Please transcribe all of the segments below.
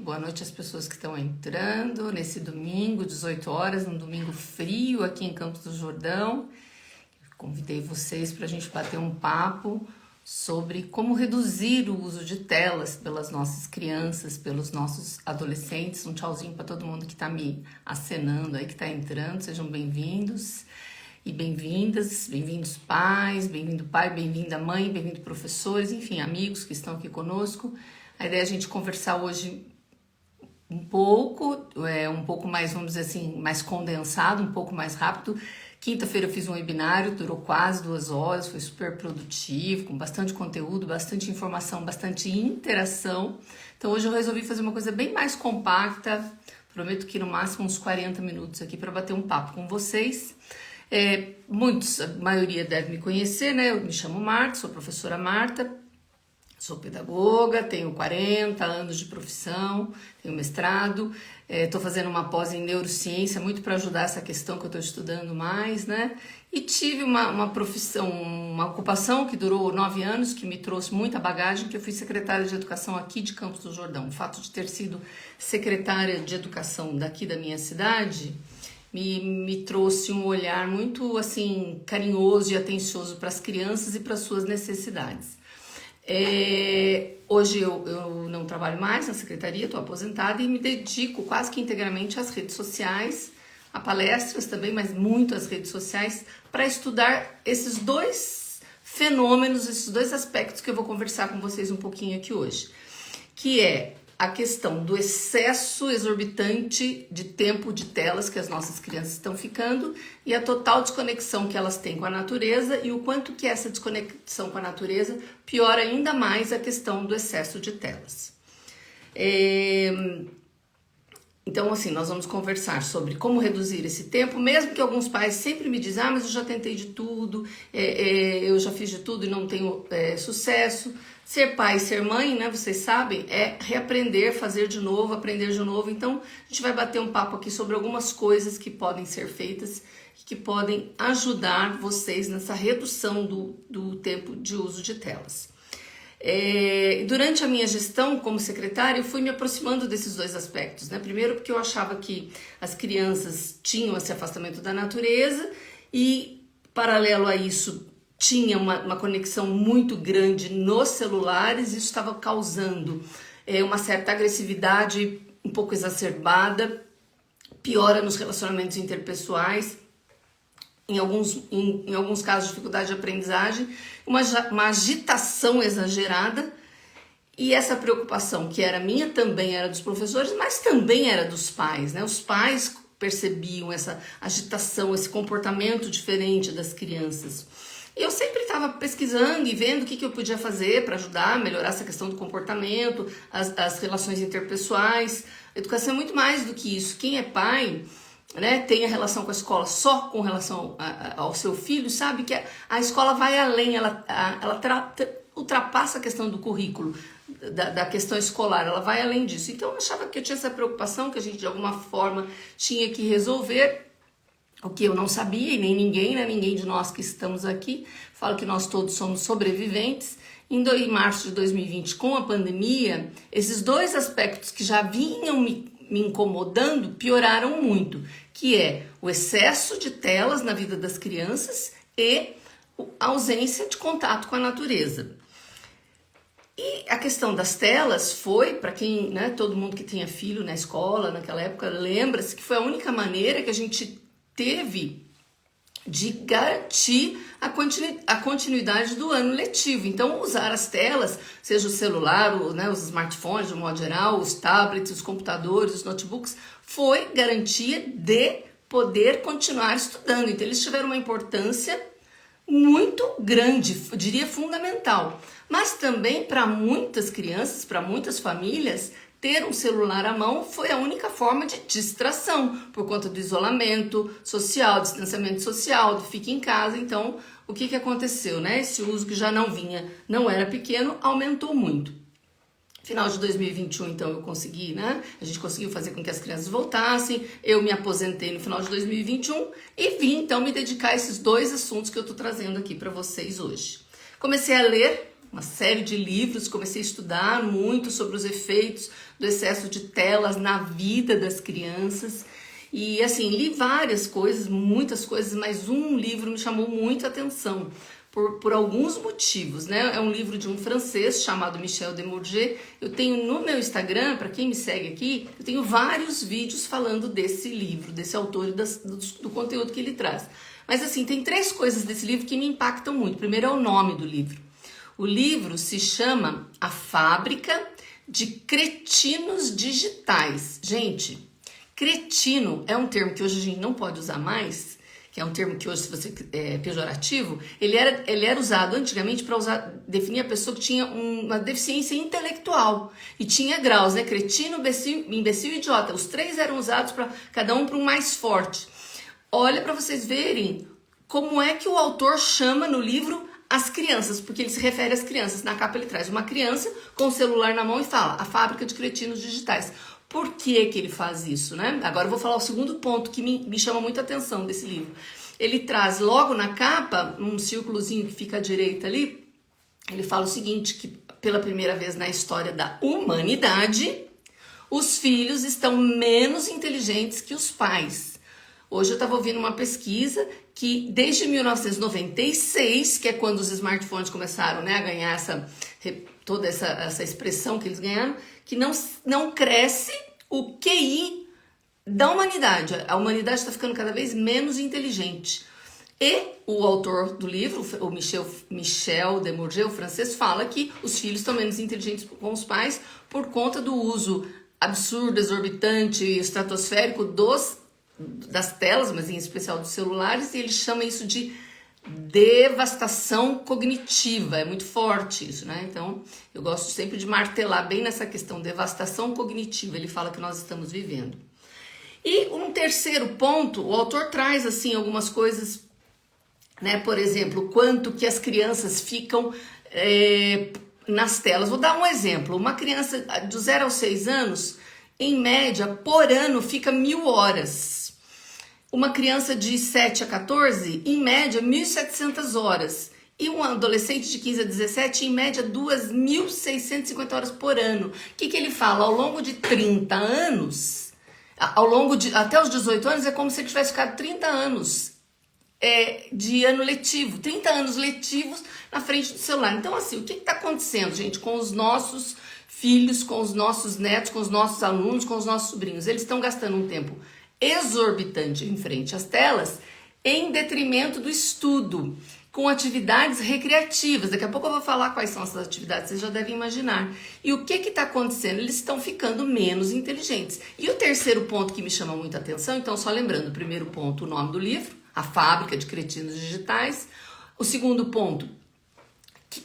Boa noite às pessoas que estão entrando nesse domingo, 18 horas, um domingo frio aqui em Campos do Jordão. Convidei vocês para a gente bater um papo sobre como reduzir o uso de telas pelas nossas crianças, pelos nossos adolescentes. Um tchauzinho para todo mundo que está me acenando aí, que está entrando. Sejam bem-vindos e bem-vindas, bem-vindos pais, bem-vindo pai, bem-vinda mãe, bem-vindo professores, enfim, amigos que estão aqui conosco. A ideia é a gente conversar hoje um pouco mais, vamos dizer assim, mais condensado, um pouco mais rápido. Quinta-feira eu fiz um webinário, durou quase 2 horas, foi super produtivo, com bastante conteúdo, bastante informação, bastante interação. Então hoje eu resolvi fazer uma coisa bem mais compacta, prometo que no máximo uns 40 minutos aqui para bater um papo com vocês. A maioria deve me conhecer, né? Eu me chamo Marta, sou a professora Marta. Sou pedagoga, tenho 40 anos de profissão, tenho mestrado, estou fazendo uma pós em neurociência, muito para ajudar essa questão que eu estou estudando mais, né? E tive uma profissão, uma ocupação que durou 9 anos, que me trouxe muita bagagem, que eu fui secretária de educação aqui de Campos do Jordão. O fato de ter sido secretária de educação daqui da minha cidade me trouxe um olhar muito, assim, carinhoso e atencioso para as crianças e para as suas necessidades. Hoje eu não trabalho mais na secretaria, estou aposentada e me dedico quase que integralmente às redes sociais, a palestras também, mas muito às redes sociais, para estudar esses dois fenômenos, esses dois aspectos que eu vou conversar com vocês um pouquinho aqui hoje, que é a questão do excesso exorbitante de tempo de telas que as nossas crianças estão ficando e a total desconexão que elas têm com a natureza e o quanto que essa desconexão com a natureza piora ainda mais a questão do excesso de telas. Então, assim, nós vamos conversar sobre como reduzir esse tempo, mesmo que alguns pais sempre me dizem, mas eu já tentei de tudo, eu já fiz de tudo e não tenho sucesso. Ser pai e ser mãe, né, vocês sabem, é reaprender, fazer de novo, aprender de novo. Então, a gente vai bater um papo aqui sobre algumas coisas que podem ser feitas e que podem ajudar vocês nessa redução do tempo de uso de telas. Durante a minha gestão como secretária, eu fui me aproximando desses dois aspectos, né? Primeiro porque eu achava que as crianças tinham esse afastamento da natureza e, paralelo a isso, tinha uma conexão muito grande nos celulares, isso estava causando uma certa agressividade um pouco exacerbada, piora nos relacionamentos interpessoais, em alguns casos dificuldade de aprendizagem, uma agitação exagerada, e essa preocupação que era minha também era dos professores, mas também era dos pais, né? Os pais percebiam essa agitação, esse comportamento diferente das crianças. Eu sempre estava pesquisando e vendo o que eu podia fazer para ajudar a melhorar essa questão do comportamento, as relações interpessoais. A educação é muito mais do que isso. Quem é pai, né, tem a relação com a escola só com relação ao seu filho, sabe que a escola vai além, ela ultrapassa a questão do currículo, da questão escolar, ela vai além disso. Então eu achava que eu tinha essa preocupação, que a gente de alguma forma tinha que resolver. O que eu não sabia, e nem ninguém, né? Ninguém de nós que estamos aqui, falo que nós todos somos sobreviventes. Em março de 2020, com a pandemia, esses dois aspectos que já vinham me incomodando pioraram muito, que é o excesso de telas na vida das crianças e a ausência de contato com a natureza. E a questão das telas foi, para quem, né, todo mundo que tinha filho na escola naquela época, lembra-se que foi a única maneira que a gente teve de garantir a continuidade do ano letivo. Então, usar as telas, seja o celular, os smartphones, de modo geral, os tablets, os computadores, os notebooks, foi garantia de poder continuar estudando. Então, eles tiveram uma importância muito grande, eu diria fundamental. Mas também para muitas crianças, para muitas famílias, ter um celular à mão foi a única forma de distração, por conta do isolamento social, distanciamento social, do fique em casa. Então, o que aconteceu, né? Esse uso que já não era pequeno, aumentou muito. Final de 2021, então, eu consegui, né? A gente conseguiu fazer com que as crianças voltassem, eu me aposentei no final de 2021 e vim, então, me dedicar a esses dois assuntos que eu tô trazendo aqui para vocês hoje. Comecei a ler uma série de livros, comecei a estudar muito sobre os efeitos do excesso de telas na vida das crianças. E assim, li várias coisas, muitas coisas, mas um livro me chamou muito a atenção, por alguns motivos, né? É um livro de um francês chamado Michel Desmourget. Eu tenho no meu Instagram, para quem me segue aqui, eu tenho vários vídeos falando desse livro, desse autor e do conteúdo que ele traz. Mas assim, tem 3 coisas desse livro que me impactam muito. Primeiro é o nome do livro. O livro se chama A Fábrica de Cretinos Digitais. Gente, cretino é um termo que hoje a gente não pode usar mais, que é um termo que hoje, se você é pejorativo, ele era usado antigamente para definir a pessoa que tinha uma deficiência intelectual e tinha graus, né? Cretino, imbecil e idiota. Os 3 eram usados para cada um para um mais forte. Olha para vocês verem como é que o autor chama no livro as crianças, porque ele se refere às crianças. Na capa ele traz uma criança com o celular na mão e fala: a fábrica de cretinos digitais. Por que ele faz isso, né? Agora eu vou falar o segundo ponto que me chama muita atenção desse livro. Ele traz logo na capa, um círculozinho que fica à direita ali, ele fala o seguinte, que pela primeira vez na história da humanidade, os filhos estão menos inteligentes que os pais. Hoje eu estava ouvindo uma pesquisa que desde 1996, que é quando os smartphones começaram, né, a ganhar toda essa expressão que eles ganharam, que não cresce o QI da humanidade. A humanidade está ficando cada vez menos inteligente. E o autor do livro, o Michel Desmourget, o francês, fala que os filhos estão menos inteligentes com os pais por conta do uso absurdo, exorbitante, estratosférico das telas, mas em especial dos celulares, e ele chama isso de devastação cognitiva. É muito forte isso, né? Então, eu gosto sempre de martelar bem nessa questão, devastação cognitiva, ele fala que nós estamos vivendo. E um terceiro ponto, o autor traz, assim, algumas coisas, né? Por exemplo, quanto que as crianças ficam nas telas. Vou dar um exemplo. Uma criança de 0 aos 6 anos, em média, por ano, fica 1.000 horas. Uma criança de 7 a 14, em média, 1.700 horas. E um adolescente de 15 a 17, em média, 2.650 horas por ano. O que ele fala? Ao longo de 30 anos, até os 18 anos, é como se ele tivesse ficado 30 anos de ano letivo. 30 anos letivos na frente do celular. Então, assim, o que está acontecendo, gente, com os nossos filhos, com os nossos netos, com os nossos alunos, com os nossos sobrinhos? Eles estão gastando um tempo exorbitante em frente às telas, em detrimento do estudo, com atividades recreativas. Daqui a pouco eu vou falar quais são essas atividades, vocês já devem imaginar. E o que está acontecendo? Eles estão ficando menos inteligentes. E o terceiro ponto que me chama muita atenção, então só lembrando, o primeiro ponto, o nome do livro, A Fábrica de Cretinos Digitais. O segundo ponto,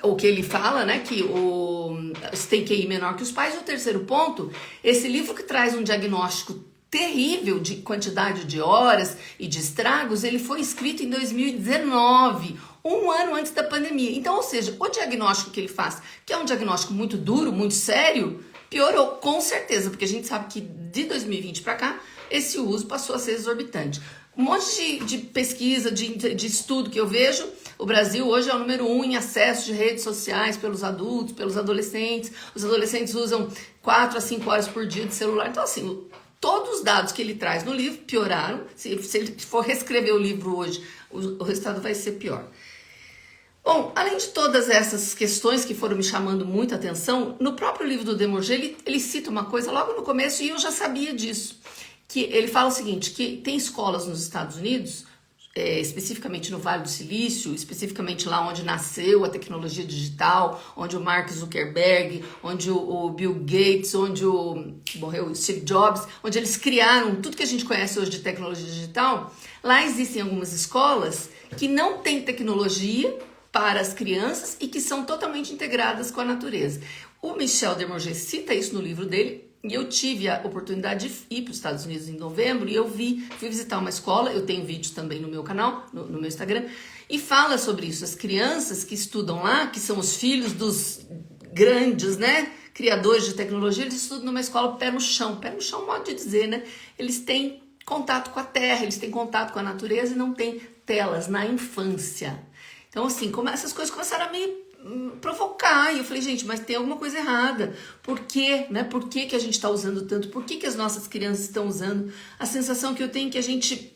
o que ele fala, né, que os tem QI menor que os pais. E o terceiro ponto, esse livro que traz um diagnóstico terrível de quantidade de horas e de estragos, ele foi escrito em 2019, um ano antes da pandemia. Então, ou seja, o diagnóstico que ele faz, que é um diagnóstico muito duro, muito sério, piorou com certeza, porque a gente sabe que de 2020 para cá, esse uso passou a ser exorbitante. Um monte de pesquisa, de estudo que eu vejo, o Brasil hoje é o número 1 em acesso de redes sociais pelos adultos, pelos adolescentes. Os adolescentes usam 4 a 5 horas por dia de celular. Então, assim, todos os dados que ele traz no livro pioraram. Se ele for reescrever o livro hoje, o resultado vai ser pior. Bom, além de todas essas questões que foram me chamando muita atenção, no próprio livro do Desmourget, ele cita uma coisa logo no começo e eu já sabia disso. Que ele fala o seguinte, que tem escolas nos Estados Unidos, especificamente no Vale do Silício, especificamente lá onde nasceu a tecnologia digital, onde o Mark Zuckerberg, onde o Bill Gates, onde morreu o Steve Jobs, onde eles criaram tudo que a gente conhece hoje de tecnologia digital. Lá existem algumas escolas que não têm tecnologia para as crianças e que são totalmente integradas com a natureza. O Michel Desmourget cita isso no livro dele, e eu tive a oportunidade de ir para os Estados Unidos em novembro e fui visitar uma escola, eu tenho vídeos também no meu canal, no meu Instagram, e fala sobre isso. As crianças que estudam lá, que são os filhos dos grandes, né, criadores de tecnologia, eles estudam numa escola pé no chão, modo de dizer, né? Eles têm contato com a terra, eles têm contato com a natureza e não têm telas na infância. Então, assim, como essas coisas começaram a me provocar. E eu falei, gente, mas tem alguma coisa errada. Por quê? Né? Por que que a gente está usando tanto? Por que que as nossas crianças estão usando? A sensação que eu tenho é que a gente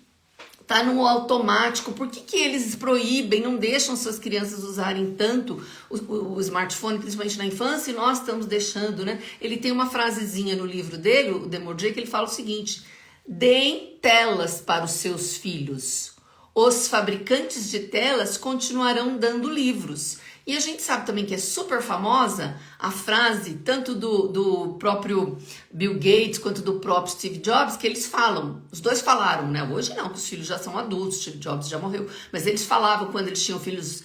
tá no automático. Por que que eles proíbem, não deixam suas crianças usarem tanto o smartphone, principalmente na infância, e nós estamos deixando, né? Ele tem uma frasezinha no livro dele, o Demordier, que ele fala o seguinte: deem telas para os seus filhos. Os fabricantes de telas continuarão dando livros. E a gente sabe também que é super famosa a frase, tanto do próprio Bill Gates quanto do próprio Steve Jobs, que eles falam, os dois falaram, né? Hoje não, que os filhos já são adultos, Steve Jobs já morreu, mas eles falavam quando eles tinham filhos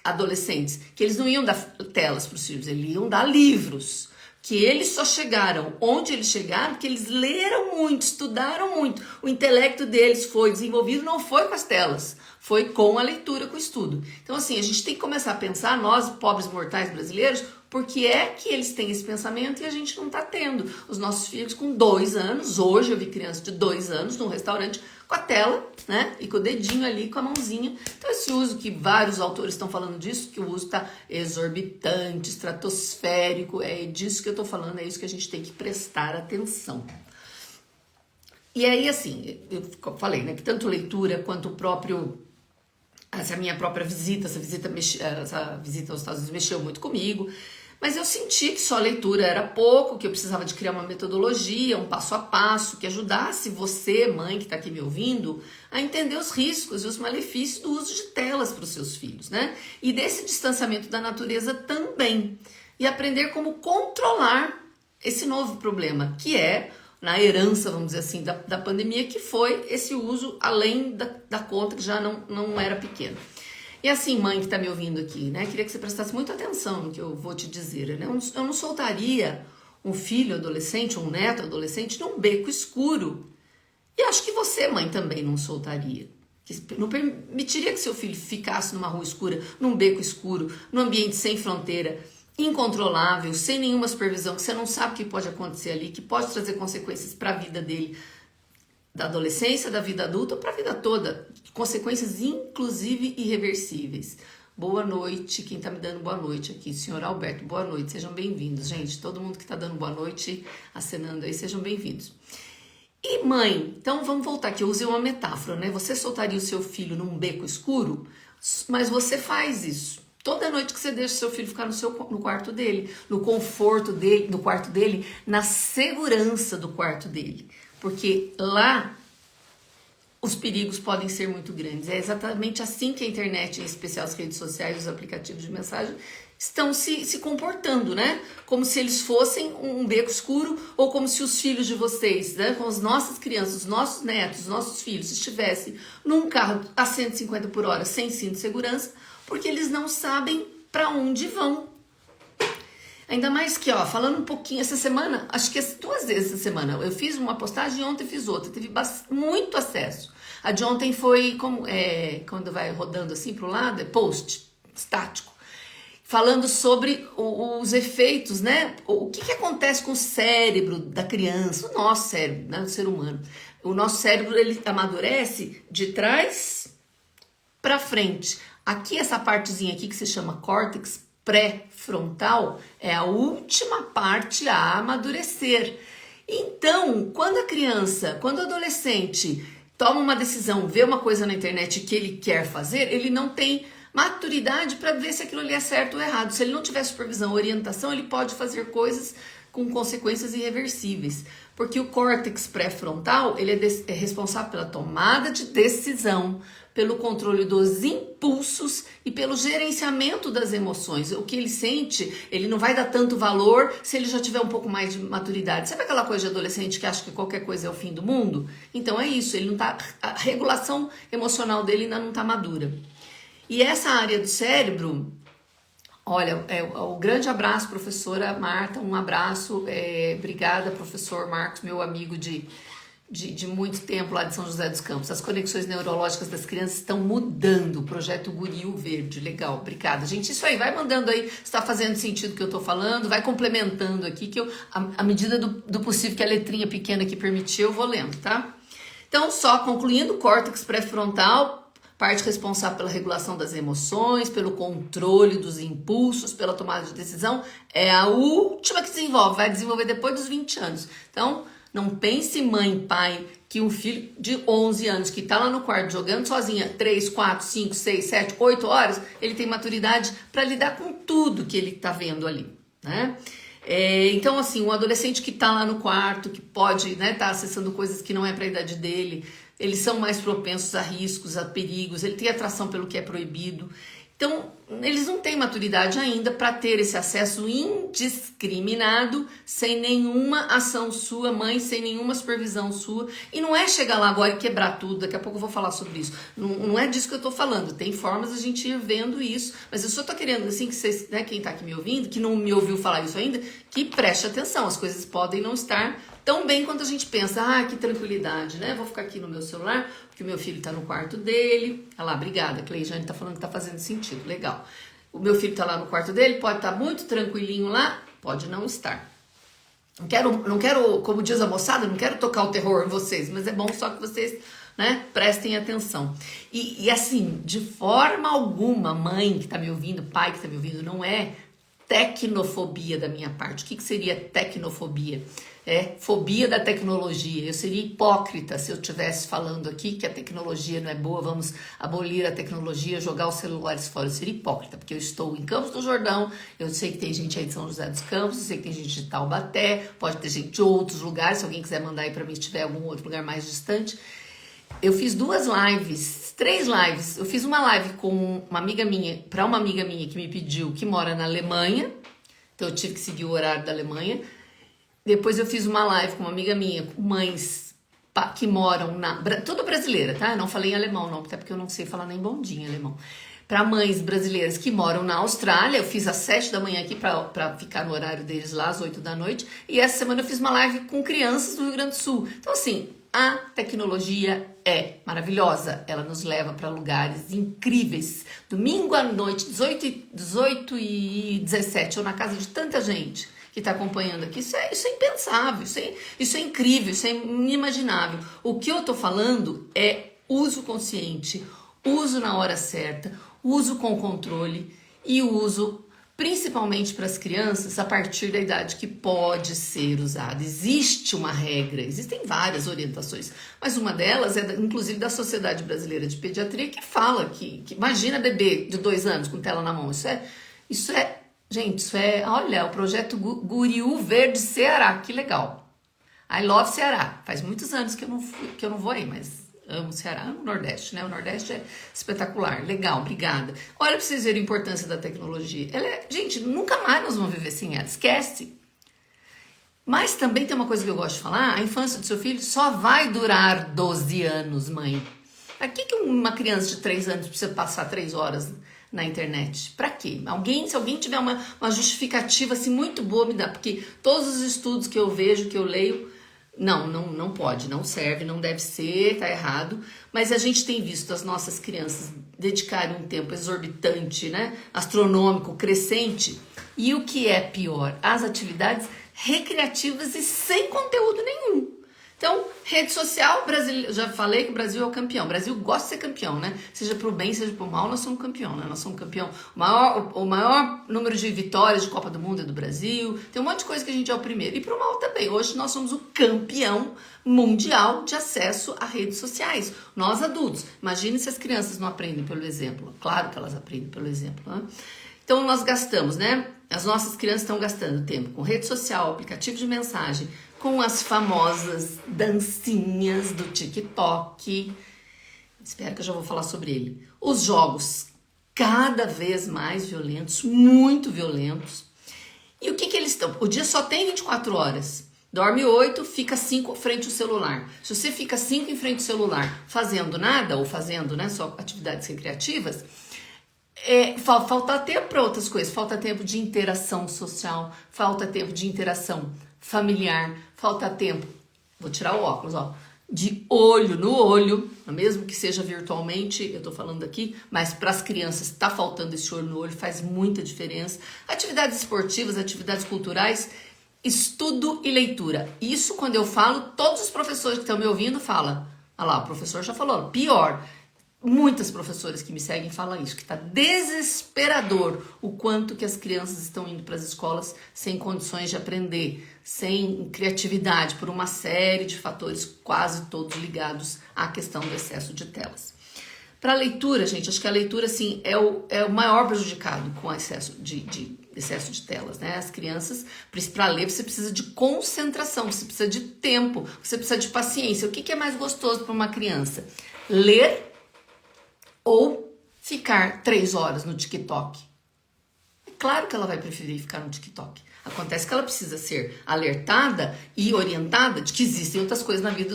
adolescentes, que eles não iam dar telas para os filhos, eles iam dar livros. Que eles só chegaram onde eles chegaram porque eles leram muito, estudaram muito. O intelecto deles foi desenvolvido, não foi com as telas, foi com a leitura, com o estudo. Então, assim, a gente tem que começar a pensar, nós, pobres mortais brasileiros, por que é que eles têm esse pensamento e a gente não está tendo. Os nossos filhos com 2 anos, hoje eu vi criança de 2 anos num restaurante com a tela, né? E com o dedinho ali, com a mãozinha. Então esse uso que vários autores estão falando disso, que o uso está exorbitante, estratosférico, é disso que eu estou falando, é isso que a gente tem que prestar atenção. E aí, assim, eu falei, né, que tanto leitura quanto o próprio... Essa minha própria visita, essa visita aos Estados Unidos mexeu muito comigo, mas eu senti que só a leitura era pouco, que eu precisava de criar uma metodologia, um passo a passo, que ajudasse você, mãe que está aqui me ouvindo, a entender os riscos e os malefícios do uso de telas para os seus filhos, né? E desse distanciamento da natureza também. E aprender como controlar esse novo problema, que é... na herança, vamos dizer assim, da pandemia, que foi esse uso além da conta, que já não era pequeno. E assim, mãe que está me ouvindo aqui, né? Queria que você prestasse muita atenção no que eu vou te dizer, né? Eu não soltaria um filho adolescente, um neto adolescente num beco escuro. E acho que você, mãe, também não soltaria. Não permitiria que seu filho ficasse numa rua escura, num beco escuro, num ambiente sem fronteira, incontrolável, sem nenhuma supervisão, que você não sabe o que pode acontecer ali, que pode trazer consequências para a vida dele, da adolescência, da vida adulta, para a vida toda, consequências inclusive irreversíveis. Boa noite, quem está me dando boa noite aqui, senhor Alberto, boa noite, sejam bem-vindos, gente, todo mundo que está dando boa noite, acenando aí, sejam bem-vindos. E mãe, então vamos voltar aqui, eu usei uma metáfora, né? Você soltaria o seu filho num beco escuro, mas você faz isso. Toda noite que você deixa o seu filho ficar no quarto dele, no conforto dele, do quarto dele, na segurança do quarto dele. Porque lá os perigos podem ser muito grandes. É exatamente assim que a internet, em especial as redes sociais e os aplicativos de mensagem, estão se comportando, né? Como se eles fossem um beco escuro ou como se os filhos de vocês, né? Com as nossas crianças, os nossos netos, os nossos filhos estivessem num carro a 150 por hora sem cinto de segurança, porque eles não sabem para onde vão. Ainda mais que, ó, falando um pouquinho, essa semana, acho que 2 vezes essa semana, eu fiz uma postagem e ontem fiz outra, teve muito acesso. A de ontem foi, quando vai rodando assim pro lado, é post, estático, falando sobre os efeitos, né? O que acontece com o cérebro da criança, o nosso cérebro, né, do ser humano. O nosso cérebro, ele amadurece de trás para frente. Aqui, essa partezinha aqui que se chama córtex pré-frontal é a última parte a amadurecer. Então, quando o adolescente toma uma decisão, vê uma coisa na internet que ele quer fazer, ele não tem maturidade para ver se aquilo ali é certo ou errado. Se ele não tiver supervisão, orientação, ele pode fazer coisas com consequências irreversíveis. Porque o córtex pré-frontal, ele é responsável pela tomada de decisão, pelo controle dos impulsos e pelo gerenciamento das emoções. O que ele sente, ele não vai dar tanto valor se ele já tiver um pouco mais de maturidade. Sabe aquela coisa de adolescente que acha que qualquer coisa é o fim do mundo? Então é isso, ele não tá, a regulação emocional dele ainda não está madura. E essa área do cérebro, olha, o grande abraço, professora Marta, um abraço, obrigada, professor Marcos, meu amigo de muito tempo lá de São José dos Campos. As conexões neurológicas das crianças estão mudando. O projeto Guril Verde, legal, obrigada. Gente, isso aí, vai mandando aí se está fazendo sentido o que eu estou falando, vai complementando aqui, que eu, à medida do possível que a letrinha pequena aqui permitir, eu vou lendo, tá? Então, só concluindo, córtex pré-frontal, parte responsável pela regulação das emoções, pelo controle dos impulsos, pela tomada de decisão, é a última que desenvolve, vai desenvolver depois dos 20 anos. Então, não pense, mãe, pai, que um filho de 11 anos que está lá no quarto jogando sozinha 3, 4, 5, 6, 7, 8 horas, ele tem maturidade para lidar com tudo que ele está vendo ali, né? Então, assim, um adolescente que está lá no quarto, que pode, né, tá acessando coisas que não é para a idade dele, eles são mais propensos a riscos, a perigos, ele tem atração pelo que é proibido. Então, eles não têm maturidade ainda para ter esse acesso indiscriminado, sem nenhuma ação sua, mãe, sem nenhuma supervisão sua. E não é chegar lá agora e quebrar tudo, daqui a pouco eu vou falar sobre isso. Não é disso que eu tô falando, tem formas da gente ir vendo isso. Mas eu só tô querendo, assim, que vocês, né, quem tá aqui me ouvindo, que não me ouviu falar isso ainda, que preste atenção, as coisas podem não estar tão bem quanto a gente pensa. Ah, que tranquilidade, né? Vou ficar aqui no meu celular, porque o meu filho tá no quarto dele. Olha lá, obrigada, Cleijane tá falando que tá fazendo sentido, legal. O meu filho tá lá no quarto dele, pode estar muito tranquilinho lá, pode não estar. Não quero, como diz a moçada, não quero tocar o terror em vocês, mas é bom só que vocês, né, prestem atenção. E assim, de forma alguma, mãe que tá me ouvindo, pai que tá me ouvindo, não é tecnofobia da minha parte. O que seria tecnofobia? É fobia da tecnologia. Eu seria hipócrita se eu estivesse falando aqui que a tecnologia não é boa, vamos abolir a tecnologia, jogar os celulares fora. Eu seria hipócrita, porque eu estou em Campos do Jordão, eu sei que tem gente aí de São José dos Campos, eu sei que tem gente de Taubaté, pode ter gente de outros lugares, se alguém quiser mandar aí para mim se tiver algum outro lugar mais distante. Eu fiz 3 lives. Eu fiz uma live com uma amiga minha, para uma amiga minha que me pediu, que mora na Alemanha, então eu tive que seguir o horário da Alemanha. Depois eu fiz uma live com uma amiga minha, com mães que moram tudo brasileira, tá? Não falei em alemão não, até porque eu não sei falar nem bom dia em alemão. Para mães brasileiras que moram na Austrália, eu fiz às 7 da manhã aqui para ficar no horário deles lá, às 8 da noite. E essa semana eu fiz uma live com crianças do Rio Grande do Sul. Então assim, a tecnologia é maravilhosa, ela nos leva para lugares incríveis. Domingo à noite, 18 e 17, eu na casa de tanta gente que está acompanhando aqui, isso é impensável, isso é incrível, isso é inimaginável. O que eu estou falando é uso consciente, uso na hora certa, uso com controle e uso principalmente para as crianças a partir da idade que pode ser usada. Existe uma regra, existem várias orientações, mas uma delas é inclusive da Sociedade Brasileira de Pediatria, que fala que imagina bebê de 2 anos com tela na mão, gente, olha, o projeto Guriú Verde Ceará, que legal. I love Ceará. Faz muitos anos que eu não vou aí, mas amo Ceará, amo o Nordeste, né? O Nordeste é espetacular, legal, obrigada. Olha pra vocês verem a importância da tecnologia. Gente, nunca mais nós vamos viver sem ela, esquece. Mas também tem uma coisa que eu gosto de falar, a infância do seu filho só vai durar 12 anos, mãe. Pra que uma criança de 3 anos precisa passar 3 horas na internet? Pra quê? Se alguém tiver uma justificativa assim muito boa, me dá, porque todos os estudos que eu vejo, que eu leio, não pode, não serve, não deve ser, tá errado. Mas a gente tem visto as nossas crianças dedicarem um tempo exorbitante, né, astronômico, crescente. E o que é pior? As atividades recreativas e sem conteúdo nenhum. Então, rede social, Brasil, já falei que o Brasil é o campeão. O Brasil gosta de ser campeão, né? Seja pro bem, seja pro mal, nós somos campeão, né? Nós somos campeão. O maior número de vitórias de Copa do Mundo é do Brasil. Tem um monte de coisa que a gente é o primeiro. E pro mal também. Hoje nós somos o campeão mundial de acesso a redes sociais. Nós adultos. Imagine se as crianças não aprendem pelo exemplo. Claro que elas aprendem pelo exemplo, né? Então nós gastamos, né? As nossas crianças estão gastando tempo com rede social, aplicativo de mensagem, com as famosas dancinhas do TikTok. Espero que eu já vou falar sobre ele. Os jogos cada vez mais violentos, muito violentos. E o que eles estão? O dia só tem 24 horas. Dorme 8, fica 5 frente ao celular. Se você fica 5 em frente ao celular fazendo nada, ou fazendo, né, só atividades recreativas, falta tempo para outras coisas. Falta tempo de interação social, falta tempo de interação familiar, falta tempo, vou tirar o óculos, ó, de olho no olho, mesmo que seja virtualmente, eu tô falando aqui, mas para as crianças tá faltando esse olho no olho, faz muita diferença. Atividades esportivas, atividades culturais, estudo e leitura. Isso, quando eu falo, todos os professores que estão me ouvindo falam, olha lá, o professor já falou, pior, Muitas professoras que me seguem falam isso, que está desesperador o quanto que as crianças estão indo para as escolas sem condições de aprender, sem criatividade, por uma série de fatores quase todos ligados à questão do excesso de telas. Para a leitura, gente, acho que a leitura assim, é o maior prejudicado com o excesso de telas, né? As crianças, para ler, você precisa de concentração, você precisa de tempo, você precisa de paciência. O que é mais gostoso para uma criança? Ler ou ficar 3 horas no TikTok? É claro que ela vai preferir ficar no TikTok. Acontece que ela precisa ser alertada e orientada de que existem outras coisas na vida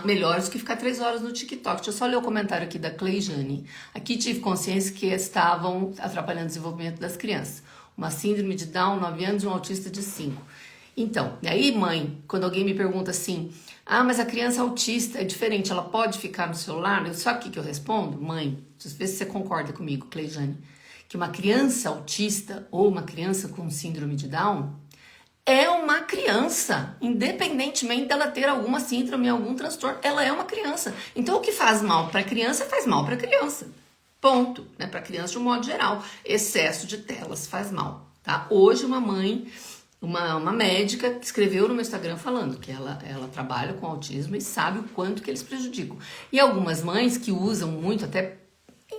melhores do que ficar 3 horas no TikTok. Deixa eu só ler o comentário aqui da Cleijane. Aqui tive consciência que estavam atrapalhando o desenvolvimento das crianças. Uma síndrome de Down, 9 anos, e um autista de 5. Então, e aí, mãe, quando alguém me pergunta assim, mas a criança autista é diferente, ela pode ficar no celular? Sabe o que eu respondo? Mãe, vê se você concorda comigo, Cleijane, que uma criança autista ou uma criança com síndrome de Down é uma criança, independentemente dela ter alguma síndrome, algum transtorno, ela é uma criança. Então, o que faz mal para a criança, faz mal para a criança. Ponto, né? Para a criança de um modo geral. Excesso de telas faz mal, tá? Hoje, uma mãe... Uma médica escreveu no meu Instagram falando que ela trabalha com autismo e sabe o quanto que eles prejudicam. E algumas mães que usam muito, até,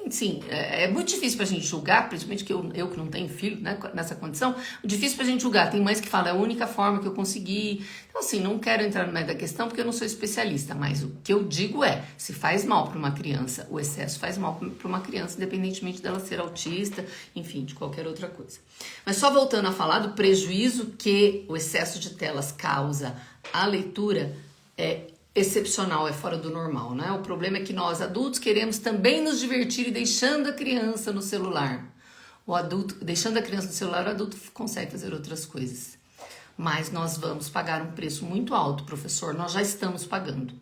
sim, é muito difícil pra gente julgar, principalmente que eu que não tenho filho, né, nessa condição, difícil pra gente julgar. Tem mães que falam, é a única forma que eu consegui. Então, assim, não quero entrar no meio da questão porque eu não sou especialista, mas o que eu digo é, se faz mal para uma criança, o excesso faz mal para uma criança, independentemente dela ser autista, enfim, de qualquer outra coisa. Mas só voltando a falar do prejuízo que o excesso de telas causa à leitura, é excepcional, é fora do normal, né? O problema é que nós adultos queremos também nos divertir e deixando a criança no celular. O adulto, deixando a criança no celular, o adulto consegue fazer outras coisas. Mas nós vamos pagar um preço muito alto, professor, nós já estamos pagando.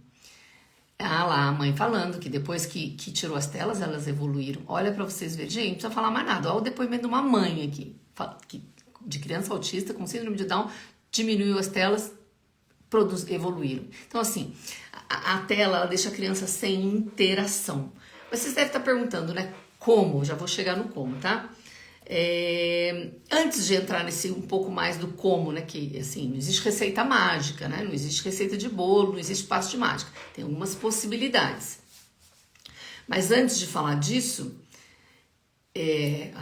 Lá a mãe falando que depois que tirou as telas, elas evoluíram. Olha para vocês verem, gente, não precisa falar mais nada. Olha o depoimento de uma mãe aqui, de criança autista com síndrome de Down, diminuiu as telas, evoluíram. Então, assim, a tela, ela deixa a criança sem interação. Vocês devem estar perguntando, né? Como? Já vou chegar no como, tá? Antes de entrar nesse um pouco mais do como, né? Que, assim, não existe receita mágica, né? Não existe receita de bolo, não existe passo de mágica. Tem algumas possibilidades. Mas antes de falar disso,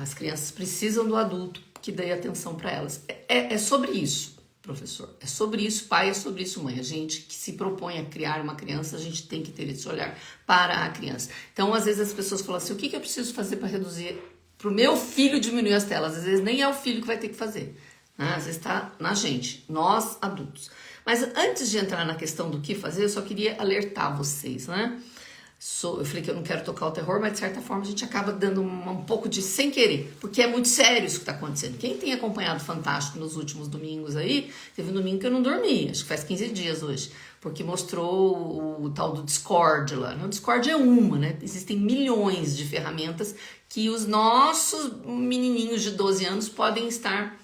as crianças precisam do adulto que dê atenção para elas. É sobre isso, professor. É sobre isso, pai, é sobre isso, mãe. A gente que se propõe a criar uma criança, a gente tem que ter esse olhar para a criança. Então, às vezes as pessoas falam assim, o que eu preciso fazer para reduzir, para o meu filho diminuir as telas? Às vezes nem é o filho que vai ter que fazer, né? Às vezes está na gente, nós adultos. Mas antes de entrar na questão do que fazer, eu só queria alertar vocês, né? Eu falei que eu não quero tocar o terror, mas de certa forma a gente acaba dando um pouco de sem querer, porque é muito sério isso que está acontecendo. Quem tem acompanhado Fantástico nos últimos domingos aí, teve um domingo que eu não dormi, acho que faz 15 dias hoje, porque mostrou o tal do Discord lá. O Discord é uma, né? Existem milhões de ferramentas que os nossos menininhos de 12 anos podem estar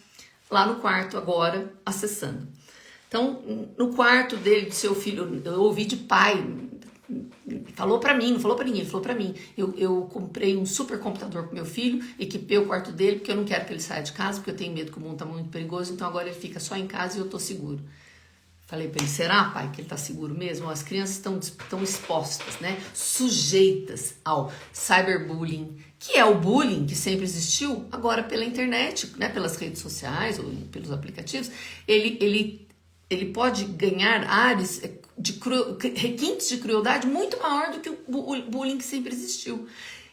lá no quarto agora acessando. Então, no quarto dele, do seu filho, eu ouvi de pai, falou pra mim, não falou pra ninguém, falou pra mim. Eu comprei um super computador pro meu filho, equipei o quarto dele, porque eu não quero que ele saia de casa, porque eu tenho medo que o mundo tá muito perigoso, então agora ele fica só em casa e eu tô seguro. Falei pra ele, será, pai, que ele tá seguro mesmo? As crianças estão expostas, né? Sujeitas ao cyberbullying, que é o bullying que sempre existiu, agora pela internet, né? Pelas redes sociais ou pelos aplicativos. Ele pode ganhar áreas requintes de crueldade muito maior do que o bullying que sempre existiu.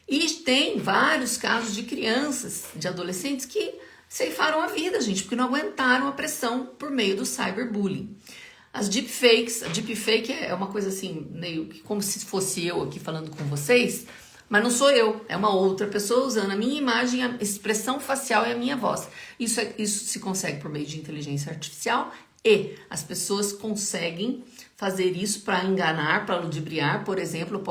E tem vários casos de crianças, de adolescentes que ceifaram a vida, gente, porque não aguentaram a pressão por meio do cyberbullying. As deepfakes, a deepfake é uma coisa assim, meio que como se fosse eu aqui falando com vocês, mas não sou eu, é uma outra pessoa usando a minha imagem, a expressão facial e a minha voz. Isso se consegue por meio de inteligência artificial e as pessoas conseguem fazer isso para enganar, para ludibriar. Por exemplo,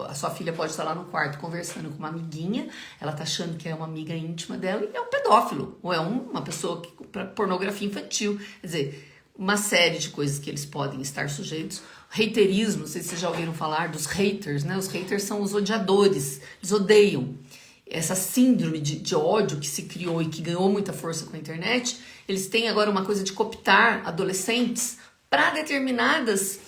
a sua filha pode estar lá no quarto conversando com uma amiguinha, ela tá achando que é uma amiga íntima dela e é um pedófilo, ou é uma pessoa para pornografia infantil. Quer dizer, uma série de coisas que eles podem estar sujeitos. Haterismo, não sei se vocês já ouviram falar dos haters, né? Os haters são os odiadores, eles odeiam. Essa síndrome de ódio que se criou e que ganhou muita força com a internet, eles têm agora uma coisa de cooptar adolescentes para determinados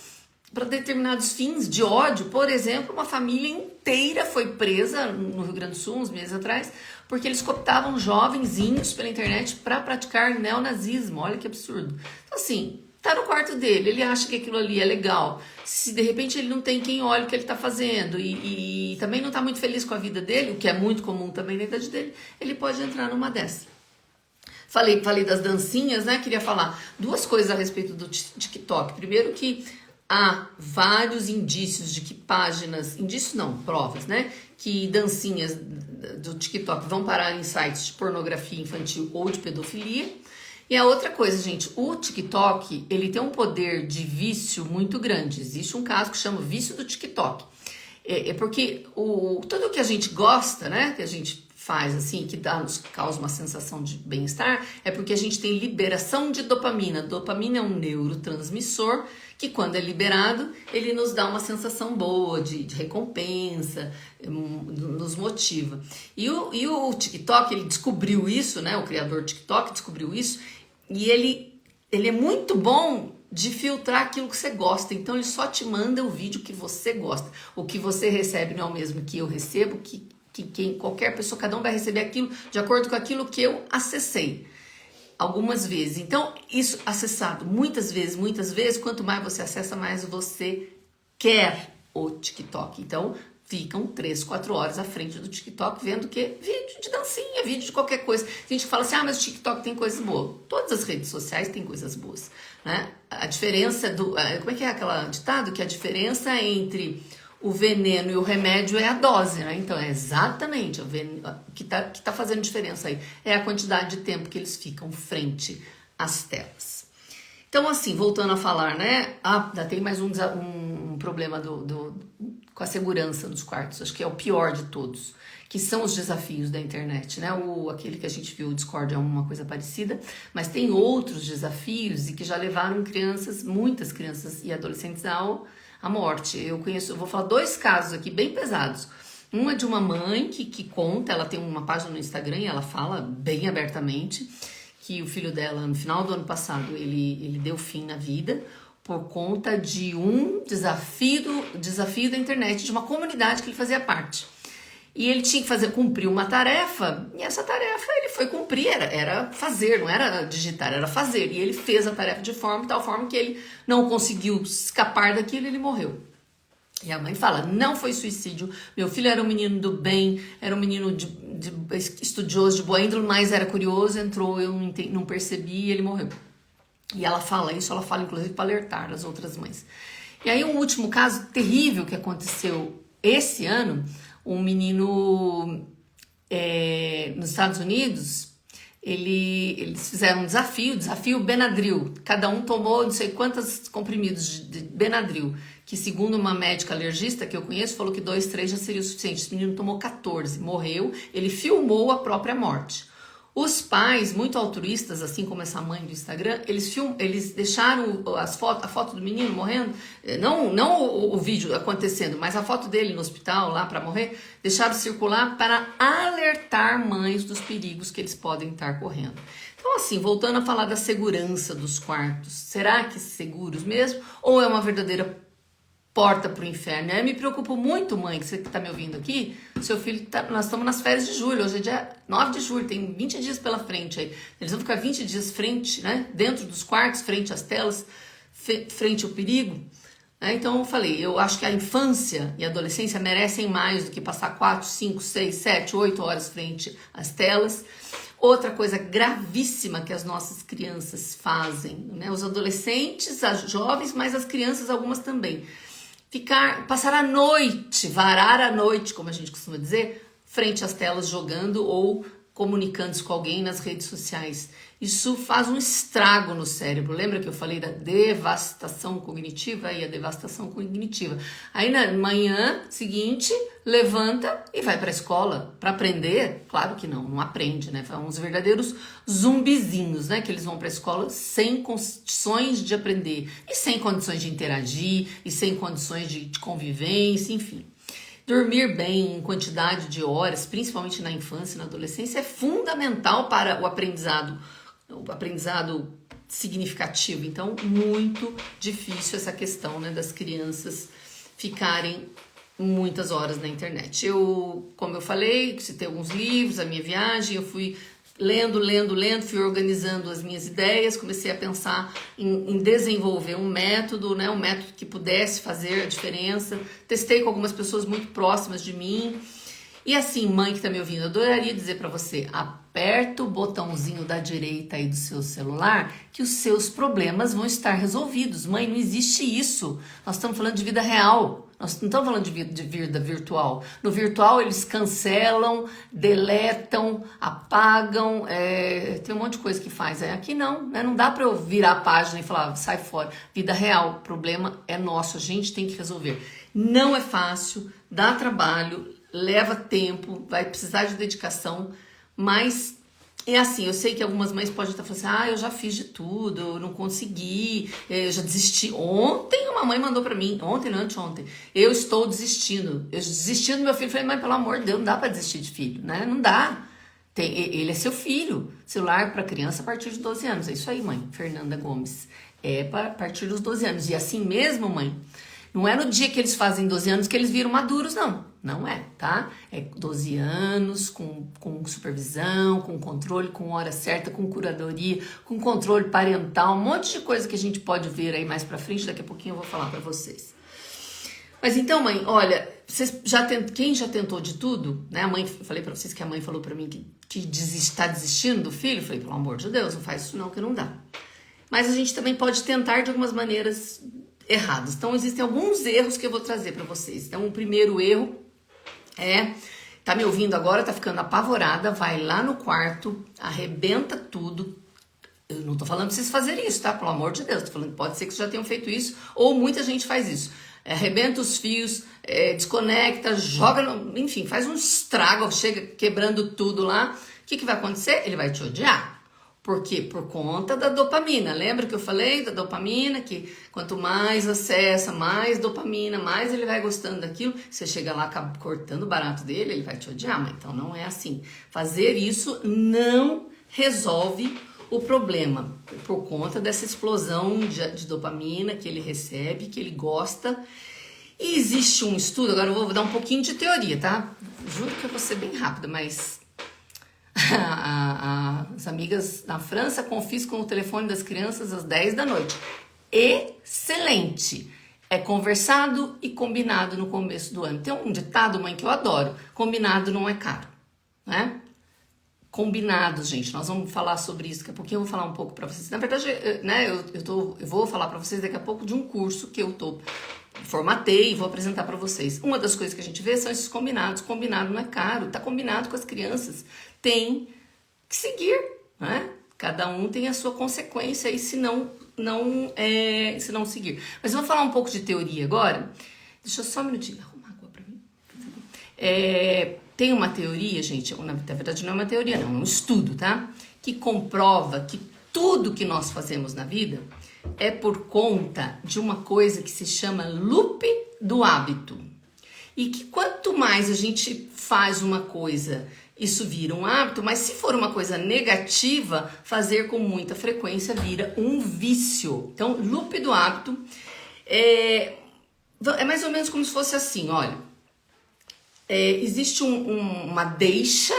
fins de ódio. Por exemplo, uma família inteira foi presa no Rio Grande do Sul, uns meses atrás, porque eles cooptavam jovenzinhos pela internet para praticar neonazismo. Olha que absurdo. Então, assim, tá no quarto dele, ele acha que aquilo ali é legal. Se de repente ele não tem quem olhe o que ele tá fazendo e também não tá muito feliz com a vida dele, o que é muito comum também na idade dele, ele pode entrar numa dessas. Falei das dancinhas, né? Queria falar duas coisas a respeito do TikTok. Primeiro que há vários indícios de que provas, né? Que dancinhas do TikTok vão parar em sites de pornografia infantil ou de pedofilia. E a outra coisa, gente, o TikTok, ele tem um poder de vício muito grande. Existe um caso que chama vício do TikTok. É porque tudo que a gente gosta, né? Que a gente faz assim, que nos causa uma sensação de bem-estar, é porque a gente tem liberação de dopamina. Dopamina é um neurotransmissor que, quando é liberado, ele nos dá uma sensação boa de recompensa, nos motiva. E o TikTok, ele descobriu isso, né? O criador do TikTok descobriu isso, e ele é muito bom de filtrar aquilo que você gosta. Então, ele só te manda o vídeo que você gosta. O que você recebe não é o mesmo que eu recebo, que qualquer pessoa, cada um vai receber aquilo de acordo com aquilo que eu acessei algumas vezes. Então, isso acessado muitas vezes, quanto mais você acessa, mais você quer o TikTok. Então, ficam 3, 4 horas à frente do TikTok vendo que vídeo de dancinha, vídeo de qualquer coisa. A gente fala assim, mas o TikTok tem coisas boas. Todas as redes sociais têm coisas boas, né? A diferença como é que é aquela ditado? Que a diferença entre o veneno e o remédio é a dose, né? Então, é exatamente o que tá fazendo diferença aí. É a quantidade de tempo que eles ficam frente às telas. Então, assim, voltando a falar, né? Ainda tem mais um problema com a segurança dos quartos. Acho que é o pior de todos, que são os desafios da internet, né? Aquele que a gente viu, o Discord, é uma coisa parecida, mas tem outros desafios e que já levaram muitas crianças e adolescentes à morte. Eu vou falar 2 casos aqui bem pesados. Uma de uma mãe que conta, ela tem uma página no Instagram e ela fala bem abertamente que o filho dela, no final do ano passado, ele deu fim na vida por conta de um desafio da internet, de uma comunidade que ele fazia parte. E ele tinha que cumprir uma tarefa, e essa tarefa ele foi cumprir, era fazer, não era digitar, era fazer. E ele fez a tarefa de tal forma que ele não conseguiu escapar daquilo e ele morreu. E a mãe fala, não foi suicídio, meu filho era um menino do bem, era um menino estudioso, de boa índole, mas era curioso, entrou, eu não percebi e ele morreu. E ela fala isso, ela fala inclusive para alertar as outras mães. E aí um último caso terrível que aconteceu esse ano, um menino nos Estados Unidos, eles fizeram um desafio Benadryl. Cada um tomou não sei quantos comprimidos de Benadryl, que segundo uma médica alergista que eu conheço, falou que 2, 3 já seria o suficiente. Esse menino tomou 14, morreu, ele filmou a própria morte. Os pais, muito altruístas, assim como essa mãe do Instagram, eles deixaram a foto do menino morrendo, não o vídeo acontecendo, mas a foto dele no hospital lá para morrer, deixaram circular para alertar mães dos perigos que eles podem estar correndo. Então, assim, voltando a falar da segurança dos quartos, será que seguros mesmo? Ou é uma verdadeira porta para o inferno? Eu me preocupo muito, mãe, que você que está me ouvindo aqui, seu filho nós estamos nas férias de julho, hoje é dia 9 de julho, tem 20 dias pela frente aí, eles vão ficar 20 dias frente, né, dentro dos quartos, frente às telas, frente ao perigo, né? Então eu falei, eu acho que a infância e a adolescência merecem mais do que passar 4, 5, 6, 7, 8 horas frente às telas. Outra coisa gravíssima que as nossas crianças fazem, né, os adolescentes, as jovens, mas as crianças algumas também, passar a noite, varar a noite, como a gente costuma dizer, frente às telas jogando ou comunicando-se com alguém nas redes sociais. Isso faz um estrago no cérebro. Lembra que eu falei da devastação cognitiva e a devastação cognitiva? Aí na manhã seguinte, levanta e vai para a escola para aprender? Claro que não aprende, né? São uns verdadeiros zumbizinhos, né? Que eles vão para a escola sem condições de aprender e sem condições de interagir e sem condições de convivência, enfim. Dormir bem em quantidade de horas, principalmente na infância e na adolescência, é fundamental para o aprendizado significativo. Então, muito difícil essa questão, né, das crianças ficarem muitas horas na internet. Como eu falei, citei alguns livros, a minha viagem, eu fui lendo, fui organizando as minhas ideias, comecei a pensar em desenvolver um método, né, um método que pudesse fazer a diferença. Testei com algumas pessoas muito próximas de mim. E assim, mãe que tá me ouvindo, eu adoraria dizer para você, aperta o botãozinho da direita aí do seu celular que os seus problemas vão estar resolvidos. Mãe, não existe isso. Nós estamos falando de vida real. Nós não estamos falando de vida virtual. No virtual eles cancelam, deletam, apagam, tem um monte de coisa que faz. Aqui não, né? Não dá para eu virar a página e falar, sai fora. Vida real, o problema é nosso, a gente tem que resolver. Não é fácil, dá trabalho, leva tempo, vai precisar de dedicação, mas é assim, eu sei que algumas mães podem estar falando assim, eu já fiz de tudo, eu não consegui, eu já desisti. Ontem uma mãe mandou pra mim, ontem, não, anteontem, eu estou desistindo. Eu desisti do meu filho, falei, mãe, pelo amor de Deus, não dá pra desistir de filho, né? Não dá. Ele é seu filho. Celular para criança a partir de 12 anos. É isso aí, mãe, Fernanda Gomes. É a partir dos 12 anos. E assim mesmo, mãe, não é no dia que eles fazem 12 anos que eles viram maduros, não. Não é, tá? É 12 anos, com supervisão, com controle, com hora certa, com curadoria, com controle parental, um monte de coisa que a gente pode ver aí mais pra frente, daqui a pouquinho eu vou falar pra vocês. Mas então, mãe, olha, quem já tentou de tudo, né? Falei pra vocês que a mãe falou pra mim que tá desistindo do filho, falei, pelo amor de Deus, não faz isso não, que não dá. Mas a gente também pode tentar de algumas maneiras erradas. Então, existem alguns erros que eu vou trazer pra vocês. Então, o primeiro erro tá me ouvindo agora, tá ficando apavorada, vai lá no quarto, arrebenta tudo. Eu não tô falando pra vocês fazerem isso, tá? Pelo amor de Deus, tô falando que pode ser que vocês já tenham feito isso, ou muita gente faz isso. Arrebenta os fios, desconecta, joga, enfim, faz um estrago, chega quebrando tudo lá. O que vai acontecer? Ele vai te odiar. Por quê? Por conta da dopamina. Lembra que eu falei da dopamina? Que quanto mais acessa, mais dopamina, mais ele vai gostando daquilo. Você chega lá, acaba cortando o barato dele, ele vai te odiar. Mas então não é assim. Fazer isso não resolve o problema. Por conta dessa explosão de dopamina que ele recebe, que ele gosta. E existe um estudo, agora eu vou dar um pouquinho de teoria, tá? Juro que eu vou ser bem rápida, mas... As amigas na França confiscam o telefone das crianças às 10 da noite. Excelente! É conversado e combinado no começo do ano. Tem um ditado, mãe, que eu adoro. Combinado não é caro, né? Combinado, gente. Nós vamos falar sobre isso daqui a pouquinho. Eu vou falar um pouco pra vocês. Na verdade, né, eu vou falar pra vocês daqui a pouco de um curso que eu formatei e vou apresentar pra vocês. Uma das coisas que a gente vê são esses combinados. Combinado não é caro. Tá combinado com as crianças. Tem que seguir, né? Cada um tem a sua consequência e se não seguir. Mas eu vou falar um pouco de teoria agora. Deixa eu só um minutinho arrumar água pra mim. Tem uma teoria, gente, na verdade não é uma teoria, não, é um estudo, tá? Que comprova que tudo que nós fazemos na vida é por conta de uma coisa que se chama loop do hábito. E que quanto mais a gente faz uma coisa, isso vira um hábito, mas se for uma coisa negativa, fazer com muita frequência vira um vício. Então, loop do hábito é mais ou menos como se fosse assim, olha. Existe uma deixa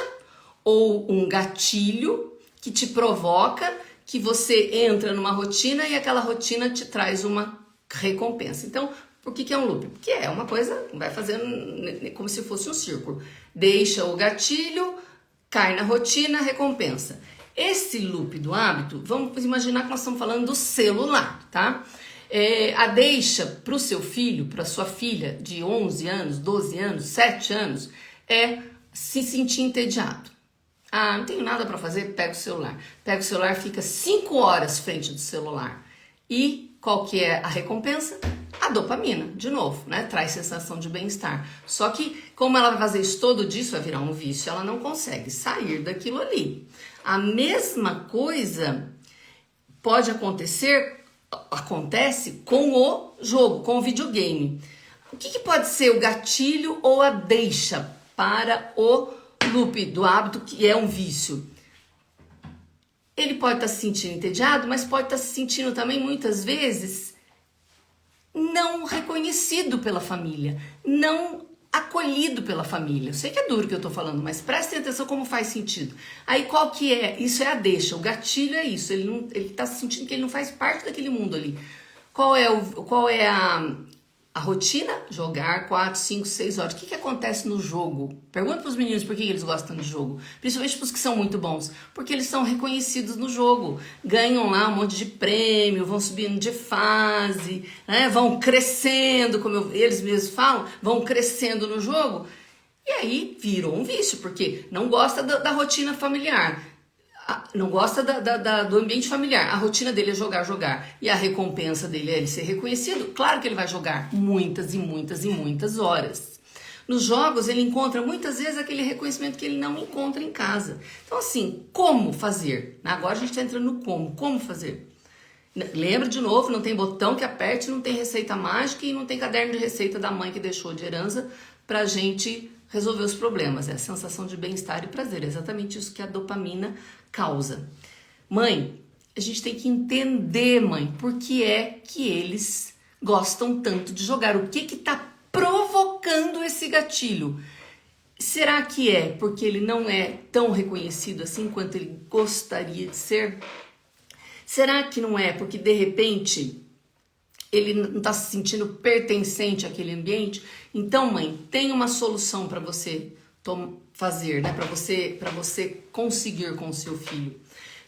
ou um gatilho que te provoca que você entra numa rotina e aquela rotina te traz uma recompensa. Então, por que é um loop? Porque é uma coisa, vai fazendo como se fosse um círculo. Deixa o gatilho, cai na rotina, recompensa. Esse loop do hábito, vamos imaginar que nós estamos falando do celular, tá? A deixa para o seu filho, para sua filha de 11 anos, 12 anos, 7 anos, é se sentir entediado. Ah, não tenho nada para fazer, pega o celular. Pega o celular, fica 5 horas frente do celular. E qual que é a recompensa? A dopamina, de novo, né? Traz sensação de bem-estar. Só que, como ela vai fazer isso todo dia, isso vai virar um vício, ela não consegue sair daquilo ali. A mesma coisa pode acontecer, acontece com o jogo, com o videogame. O que pode ser o gatilho ou a deixa para o loop do hábito, que é um vício? Ele pode estar se sentindo entediado, mas pode estar se sentindo também, muitas vezes, não reconhecido pela família, não acolhido pela família. Eu sei que é duro o que eu tô falando, mas prestem atenção como faz sentido. Aí qual que é? Isso é a deixa, o gatilho é isso, ele tá se sentindo que ele não faz parte daquele mundo ali. Qual é a rotina? Jogar 4, 5, 6 horas. O que acontece no jogo? Pergunta para os meninos por que eles gostam de jogo. Principalmente para os que são muito bons. Porque eles são reconhecidos no jogo. Ganham lá um monte de prêmio, vão subindo de fase, né? Vão crescendo, como eles mesmos falam, vão crescendo no jogo. E aí virou um vício, porque não gosta da rotina familiar. Não gosta do ambiente familiar. A rotina dele é jogar. E a recompensa dele é ele ser reconhecido. Claro que ele vai jogar muitas e muitas e muitas horas. Nos jogos ele encontra muitas vezes aquele reconhecimento que ele não encontra em casa. Então assim, como fazer? Agora a gente está entrando no como. Como fazer? Lembra de novo, não tem botão que aperte, não tem receita mágica e não tem caderno de receita da mãe que deixou de herança pra gente resolver os problemas. É a sensação de bem-estar e prazer. É exatamente isso que a dopamina causa. Mãe, a gente tem que entender, mãe, por que é que eles gostam tanto de jogar. O que está provocando esse gatilho? Será que é porque ele não é tão reconhecido assim quanto ele gostaria de ser? Será que não é porque de repente ele não está se sentindo pertencente àquele ambiente? Então, mãe, tem uma solução para você fazer, né? Para você conseguir com o seu filho.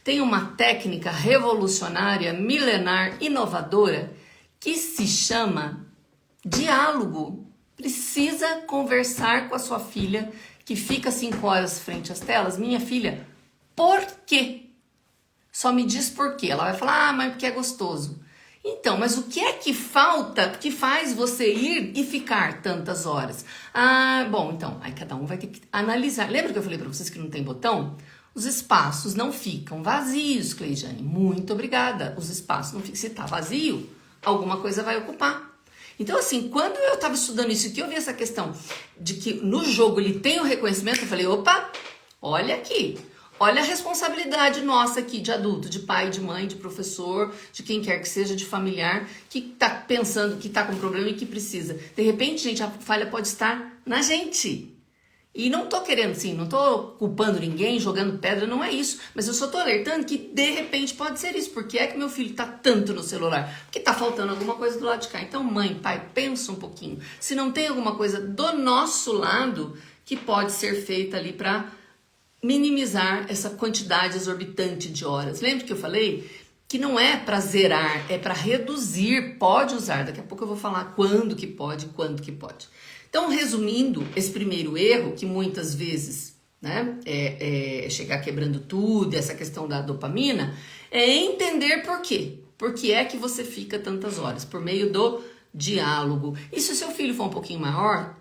Tem uma técnica revolucionária, milenar, inovadora, que se chama diálogo. Precisa conversar com a sua filha, que fica 5 horas frente às telas. Minha filha, por quê? Só me diz por quê. Ela vai falar, mãe, porque é gostoso. Então, mas o que é que falta que faz você ir e ficar tantas horas? Bom, então, aí cada um vai ter que analisar. Lembra que eu falei para vocês que não tem botão? Os espaços não ficam vazios, Cleijane. Muito obrigada. Os espaços não ficam. Se tá vazio, alguma coisa vai ocupar. Então, assim, quando eu estava estudando isso, que eu vi essa questão de que no jogo ele tem o reconhecimento, eu falei, opa, olha aqui. Olha a responsabilidade nossa aqui de adulto, de pai, de mãe, de professor, de quem quer que seja, de familiar, que tá pensando que tá com problema e que precisa. De repente, gente, a falha pode estar na gente. E não tô querendo, assim, não tô culpando ninguém, jogando pedra, não é isso. Mas eu só tô alertando que, de repente, pode ser isso. Por que é que meu filho tá tanto no celular? Porque tá faltando alguma coisa do lado de cá. Então, mãe, pai, pensa um pouquinho. Se não tem alguma coisa do nosso lado que pode ser feita ali pra minimizar essa quantidade exorbitante de horas. Lembra que eu falei que não é para zerar, é para reduzir, pode usar. Daqui a pouco eu vou falar quando que pode, quando que pode. Então, resumindo, esse primeiro erro, que muitas vezes, né, é chegar quebrando tudo, essa questão da dopamina, é entender por quê. Por que é que você fica tantas horas? Por meio do diálogo. E se o seu filho for um pouquinho maior,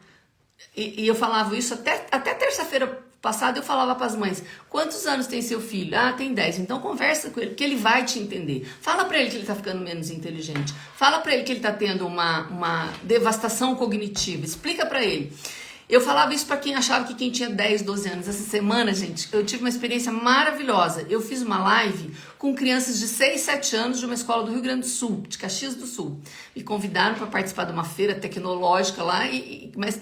e eu falava isso até terça-feira passada, eu falava para as mães, quantos anos tem seu filho? Tem 10. Então conversa com ele, porque ele vai te entender. Fala para ele que ele está ficando menos inteligente. Fala para ele que ele está tendo uma devastação cognitiva. Explica para ele. Eu falava isso para quem achava que quem tinha 10, 12 anos. Essa semana, gente, eu tive uma experiência maravilhosa. Eu fiz uma live com crianças de 6, 7 anos de uma escola do Rio Grande do Sul, de Caxias do Sul. Me convidaram para participar de uma feira tecnológica lá, mas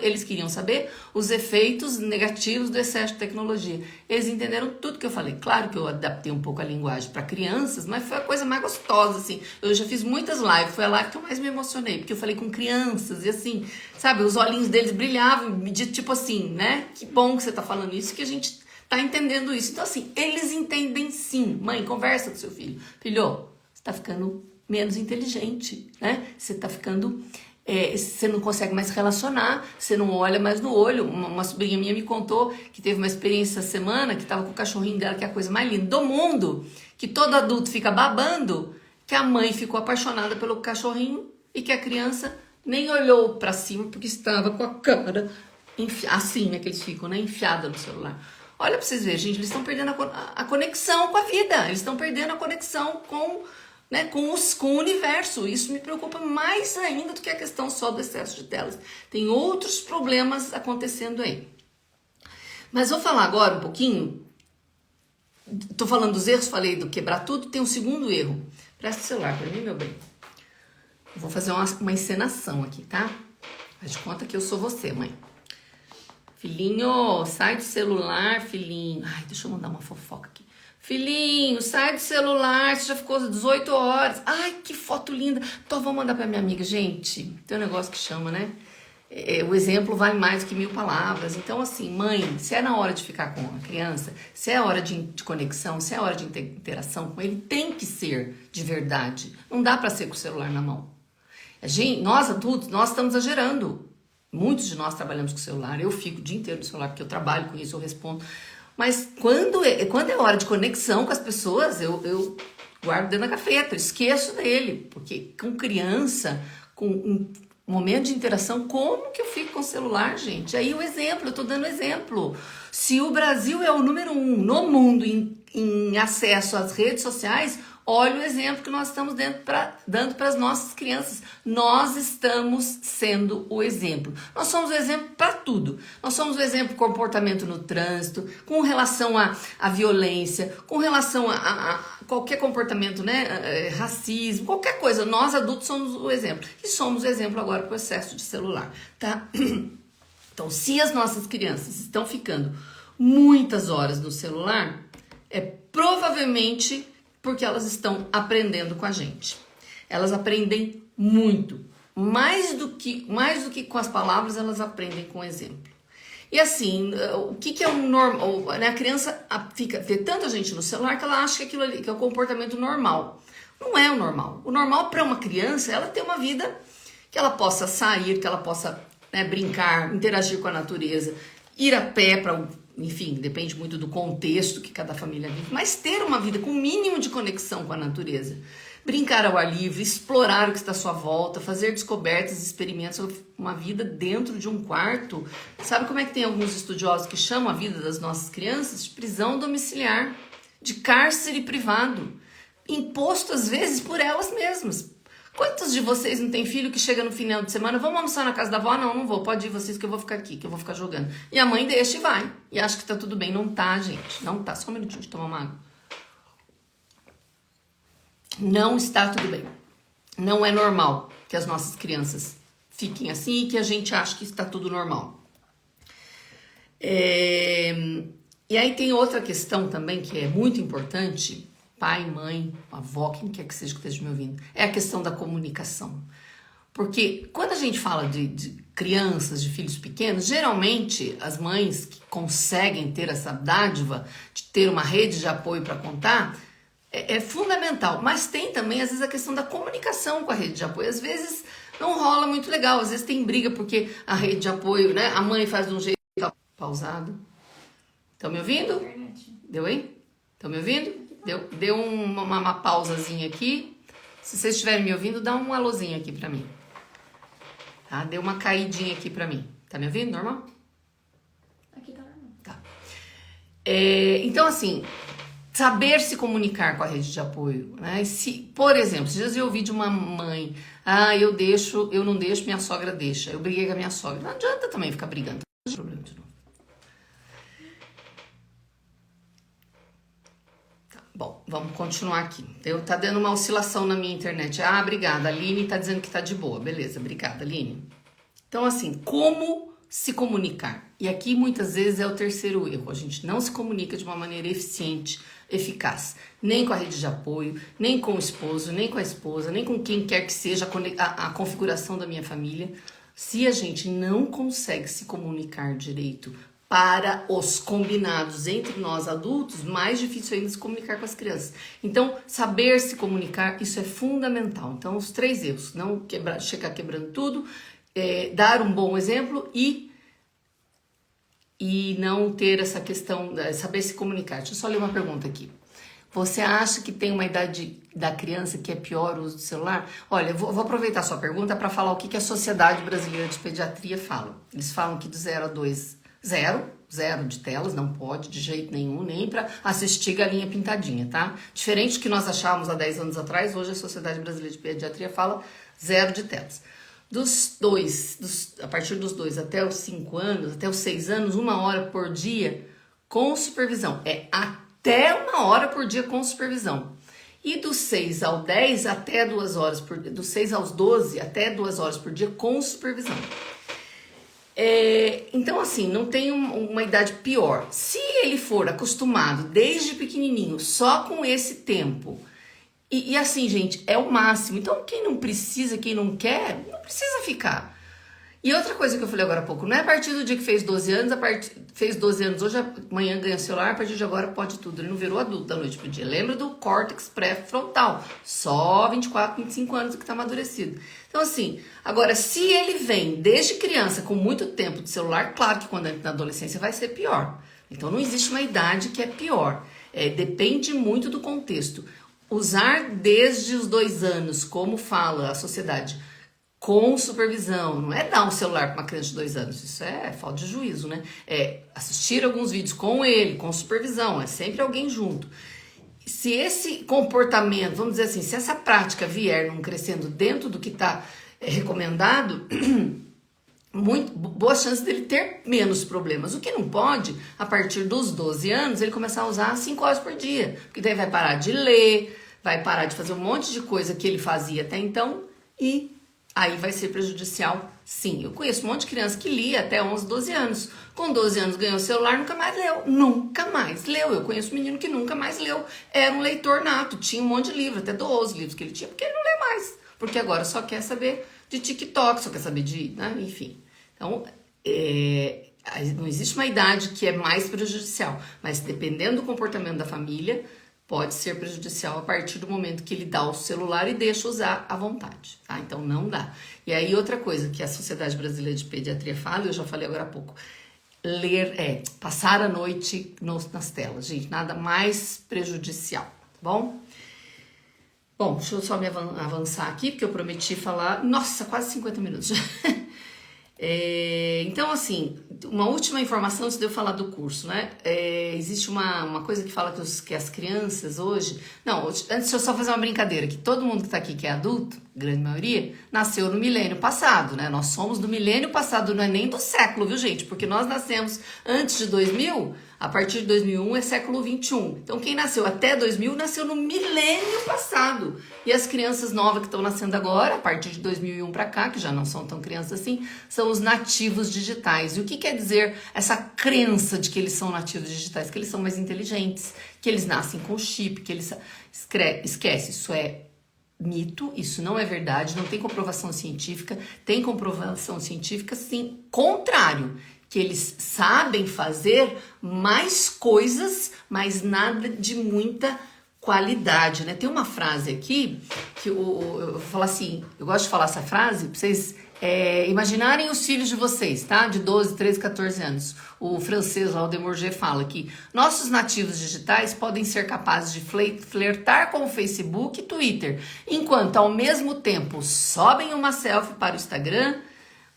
eles queriam saber os efeitos negativos do excesso de tecnologia. Eles entenderam tudo que eu falei. Claro que eu adaptei um pouco a linguagem para crianças, mas foi a coisa mais gostosa, assim. Eu já fiz muitas lives, foi a live que eu mais me emocionei, porque eu falei com crianças e assim, sabe, os olhinhos deles brilhavam, de tipo assim, né? Que bom que você tá falando isso, que a gente tá entendendo isso. Então assim, eles entendem sim. Mãe, conversa com seu filho. Filho, você tá ficando menos inteligente, né? Você tá ficando você não consegue mais se relacionar, você não olha mais no olho. Uma sobrinha minha me contou que teve uma experiência essa semana, que estava com o cachorrinho dela, que é a coisa mais linda do mundo, que todo adulto fica babando, que a mãe ficou apaixonada pelo cachorrinho e que a criança nem olhou para cima porque estava com a cara assim, né, que eles ficam, né, enfiada no celular. Olha pra vocês verem, gente, eles estão perdendo a conexão com a vida, eles estão perdendo a conexão com, né, com o universo. Isso me preocupa mais ainda do que a questão só do excesso de telas. Tem outros problemas acontecendo aí. Mas vou falar agora um pouquinho, tô falando dos erros, falei do quebrar tudo, tem um segundo erro. Presta o celular pra mim, meu bem. Vou fazer uma encenação aqui, tá? Faz de conta que eu sou você, mãe. Filhinho, sai do celular, filhinho. Ai, deixa eu mandar uma fofoca aqui. Filhinho, sai do celular, você já ficou 18 horas. Ai, que foto linda. Então, vou mandar pra minha amiga. Gente, tem um negócio que chama, né? O exemplo vale mais do que 1000 palavras. Então, assim, mãe, se é na hora de ficar com a criança, se é hora de conexão, se é hora de interação com ele, tem que ser de verdade. Não dá pra ser com o celular na mão. Nós adultos, nós estamos exagerando. Muitos de nós trabalhamos com celular, eu fico o dia inteiro no celular, porque eu trabalho com isso, eu respondo. Mas quando é hora de conexão com as pessoas, eu guardo dentro da gaveta, eu esqueço dele. Porque com criança, com um momento de interação, como que eu fico com o celular, gente? Aí o exemplo, eu tô dando exemplo. Se o Brasil é o número 1 no mundo em acesso às redes sociais, olha o exemplo que nós estamos dando para as nossas crianças. Nós estamos sendo o exemplo. Nós somos o exemplo para tudo. Nós somos o exemplo de comportamento no trânsito, com relação à violência, com relação a qualquer comportamento, né? Racismo, qualquer coisa. Nós adultos somos o exemplo. E somos o exemplo agora para o excesso de celular, tá? Então, se as nossas crianças estão ficando muitas horas no celular, é provavelmente porque elas estão aprendendo com a gente. Elas aprendem muito. Mais do que com as palavras, elas aprendem com o exemplo. E assim, o que é um normal? Né? A criança vê tanta gente no celular que ela acha que aquilo ali que é o comportamento normal. Não é o normal. O normal para uma criança é ela ter uma vida que ela possa sair, que ela possa, né, brincar, interagir com a natureza, ir a pé para enfim, depende muito do contexto que cada família vive, mas ter uma vida com o mínimo de conexão com a natureza. Brincar ao ar livre, explorar o que está à sua volta, fazer descobertas, experimentos, uma vida dentro de um quarto. Sabe como é que tem alguns estudiosos que chamam a vida das nossas crianças de prisão domiciliar, de cárcere privado, imposto às vezes por elas mesmas. Quantos de vocês não tem filho que chega no final de semana, vamos almoçar na casa da avó? Não, não vou, pode ir vocês que eu vou ficar aqui, que eu vou ficar jogando. E a mãe deixa e vai, e acha que tá tudo bem. Não tá, gente, não tá. Só um minutinho de tomar uma água. Não está tudo bem. Não é normal que as nossas crianças fiquem assim e que a gente ache que está tudo normal. E aí tem outra questão também que é muito importante, pai, mãe, avó, quem quer que seja que esteja me ouvindo, é a questão da comunicação. Porque quando a gente fala de crianças, de filhos pequenos, geralmente as mães que conseguem ter essa dádiva de ter uma rede de apoio para contar, é fundamental. Mas tem também, às vezes, a questão da comunicação com a rede de apoio. Às vezes não rola muito legal, às vezes tem briga porque a rede de apoio, né? A mãe faz de um jeito pausado. Estão me ouvindo? Deu, hein? Estão me ouvindo? Deu uma pausazinha aqui. Se vocês estiverem me ouvindo, dá um alôzinho aqui pra mim. Tá? Deu uma caidinha aqui pra mim. Tá me ouvindo? Normal? Aqui tá normal. Tá. Então, assim, saber se comunicar com a rede de apoio, né? Por exemplo, se eu ouvi de uma mãe, eu não deixo, minha sogra deixa. Eu briguei com a minha sogra. Não adianta também ficar brigando. Não tem problema de novo. Bom, vamos continuar aqui. Tá dando uma oscilação na minha internet. Obrigada. A Aline tá dizendo que tá de boa. Beleza, obrigada, Aline. Então, assim, como se comunicar? E aqui, muitas vezes, é o terceiro erro. A gente não se comunica de uma maneira eficiente, eficaz. Nem com a rede de apoio, nem com o esposo, nem com a esposa, nem com quem quer que seja a configuração da minha família. Se a gente não consegue se comunicar direito para os combinados entre nós adultos, mais difícil ainda se comunicar com as crianças. Então, saber se comunicar, isso é fundamental. Então, os 3 erros, não chegar quebrando tudo, dar um bom exemplo e não ter essa questão, saber se comunicar. Deixa eu só ler uma pergunta aqui. Você acha que tem uma idade da criança que é pior o uso do celular? Olha, eu vou aproveitar a sua pergunta para falar o que a Sociedade Brasileira de Pediatria fala. Eles falam que de 0 a 2, zero de telas, não pode de jeito nenhum, nem para assistir Galinha Pintadinha, tá? Diferente do que nós achávamos há 10 anos atrás, hoje a Sociedade Brasileira de Pediatria fala 0 de telas. A partir dos 2 até os 5 anos, até os 6 anos, 1 hora por dia com supervisão. É até 1 hora por dia com supervisão. E dos 6 ao 10, até 2 horas por dia. Dos 6 aos 12, até 2 horas por dia com supervisão. Então, assim, não tem uma idade pior. Se ele for acostumado desde pequenininho só com esse tempo, e assim, gente, é o máximo. Então, quem não precisa, quem não quer, não precisa ficar. E outra coisa que eu falei agora há pouco, não é a partir do dia que fez 12 anos, fez 12 anos hoje, amanhã ganha celular, a partir de agora pode tudo. Ele não virou adulto da noite pro dia. Lembra do córtex pré-frontal, só 24, 25 anos que tá amadurecido. Então assim, agora se ele vem desde criança com muito tempo de celular, claro que quando entra na adolescência vai ser pior. Então não existe uma idade que é pior, depende muito do contexto. Usar desde os 2 anos, como fala a sociedade, com supervisão, não é dar um celular para uma criança de 2 anos, isso é falta de juízo, né? É assistir alguns vídeos com ele, com supervisão, é sempre alguém junto. Se esse comportamento, vamos dizer assim, se essa prática vier não crescendo dentro do que está recomendado, muito boa chance dele ter menos problemas. O que não pode, a partir dos 12 anos, ele começar a usar 5 horas por dia, porque daí vai parar de ler, vai parar de fazer um monte de coisa que ele fazia até então e aí vai ser prejudicial, sim. Eu conheço um monte de criança que lia até 11, 12 anos. Com 12 anos ganhou o celular, nunca mais leu. Nunca mais leu. Eu conheço um menino que nunca mais leu. Era um leitor nato, tinha um monte de livro, até 12 livros que ele tinha, porque ele não lê mais. Porque agora só quer saber de TikTok, só quer saber de, né? Enfim. Então, não existe uma idade que é mais prejudicial, mas dependendo do comportamento da família, pode ser prejudicial a partir do momento que ele dá o celular e deixa usar à vontade, tá? Então não dá. E aí outra coisa que a Sociedade Brasileira de Pediatria fala, eu já falei agora há pouco, passar a noite nas telas, gente, nada mais prejudicial, tá bom? Bom, deixa eu só me avançar aqui, porque eu prometi falar, nossa, quase 50 minutos já. Então, assim, uma última informação antes de eu falar do curso, né? Existe uma coisa que fala que as crianças hoje... Não, antes deixa eu só fazer uma brincadeira, que todo mundo que tá aqui, que é adulto, grande maioria, nasceu no milênio passado, né? Nós somos do milênio passado, não é nem do século, viu, gente? Porque nós nascemos antes de 2000, a partir de 2001 é século 21. Então, quem nasceu até 2000, nasceu no milênio passado. E as crianças novas que estão nascendo agora, a partir de 2001 para cá, que já não são tão crianças assim, são os nativos digitais. E o que quer dizer essa crença de que eles são nativos digitais? Que eles são mais inteligentes, que eles nascem com chip, que eles... Esquece, isso é mito, isso não é verdade, não tem comprovação científica. Tem comprovação científica, sim, contrário, que eles sabem fazer mais coisas, mas nada de muita qualidade, né? Tem uma frase aqui que eu vou falar assim, eu gosto de falar essa frase pra vocês imaginarem os filhos de vocês, tá? De 12, 13, 14 anos. O francês lá, o Demorger, fala que nossos nativos digitais podem ser capazes de flertar com o Facebook e Twitter, enquanto ao mesmo tempo sobem uma selfie para o Instagram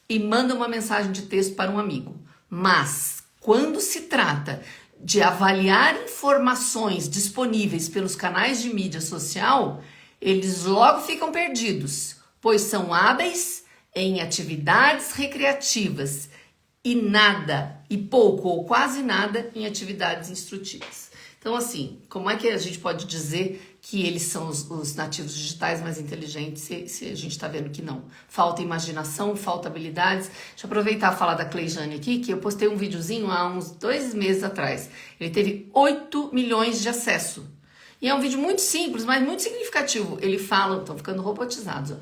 e mandam uma mensagem de texto para um amigo. Mas quando se trata de avaliar informações disponíveis pelos canais de mídia social, eles logo ficam perdidos, pois são hábeis em atividades recreativas e pouco ou quase nada em atividades instrutivas. Então, assim, como é que a gente pode dizer que eles são os nativos digitais mais inteligentes se a gente está vendo que não? Falta imaginação, falta habilidades. Deixa eu aproveitar e falar da Clejane aqui, que eu postei um videozinho há uns 2 meses atrás. Ele teve 8 milhões de acesso. E é um vídeo muito simples, mas muito significativo. Ele fala, estão ficando robotizados, ó.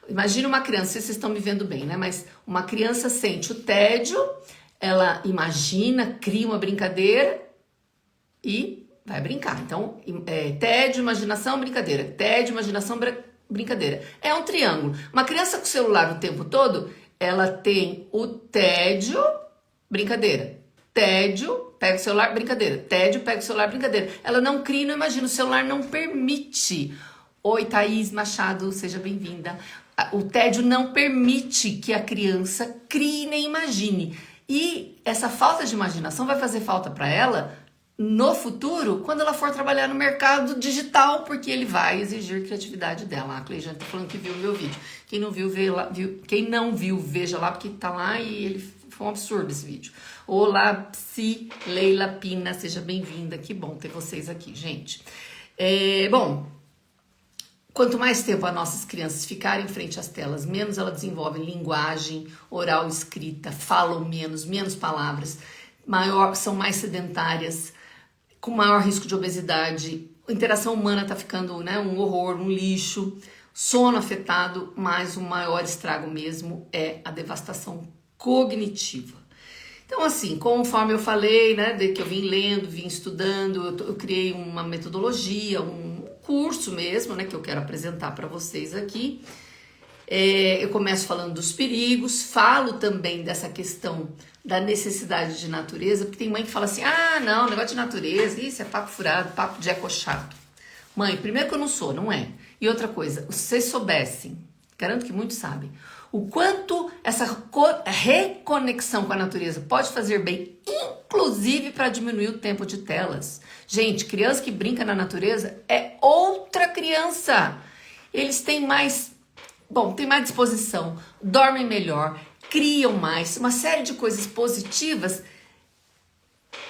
Imagina uma criança, vocês estão me vendo bem, né? Mas uma criança sente o tédio, ela imagina, cria uma brincadeira e vai brincar. Então, tédio, imaginação, brincadeira. Tédio, imaginação, brincadeira. É um triângulo. Uma criança com celular o tempo todo, ela tem o tédio, brincadeira. Tédio, pega o celular, brincadeira. Tédio, pega o celular, brincadeira. Ela não cria e não imagina. O celular não permite. Oi, Thaís Machado, seja bem-vinda. O tédio não permite que a criança crie nem imagine. E essa falta de imaginação vai fazer falta para ela no futuro, quando ela for trabalhar no mercado digital, porque ele vai exigir criatividade dela. A Cleijane tá falando que viu o meu vídeo. Quem não viu, vê lá, quem não viu, veja lá, porque tá lá e ele foi um absurdo esse vídeo. Olá, Psi Leila Pina, seja bem-vinda. Que bom ter vocês aqui, gente. Bom, quanto mais tempo as nossas crianças ficarem em frente às telas, menos elas desenvolvem linguagem oral, escrita, falam menos palavras, são mais sedentárias, com maior risco de obesidade, a interação humana tá ficando, né, um horror, um lixo, sono afetado, mas o maior estrago mesmo é a devastação cognitiva. Então, assim, conforme eu falei, né, de que eu vim lendo, vim estudando, eu criei uma metodologia, um curso mesmo, né, que eu quero apresentar para vocês aqui. Eu começo falando dos perigos, falo também dessa questão da necessidade de natureza, porque tem mãe que fala assim, não, negócio de natureza, isso é papo furado, papo de eco chato. Mãe, primeiro que eu não sou, não é? E outra coisa, se vocês soubessem, garanto que muitos sabem, o quanto essa reconexão com a natureza pode fazer bem, inclusive para diminuir o tempo de telas. Gente, criança que brinca na natureza é outra criança. Eles têm mais disposição, dormem melhor, criam mais, uma série de coisas positivas.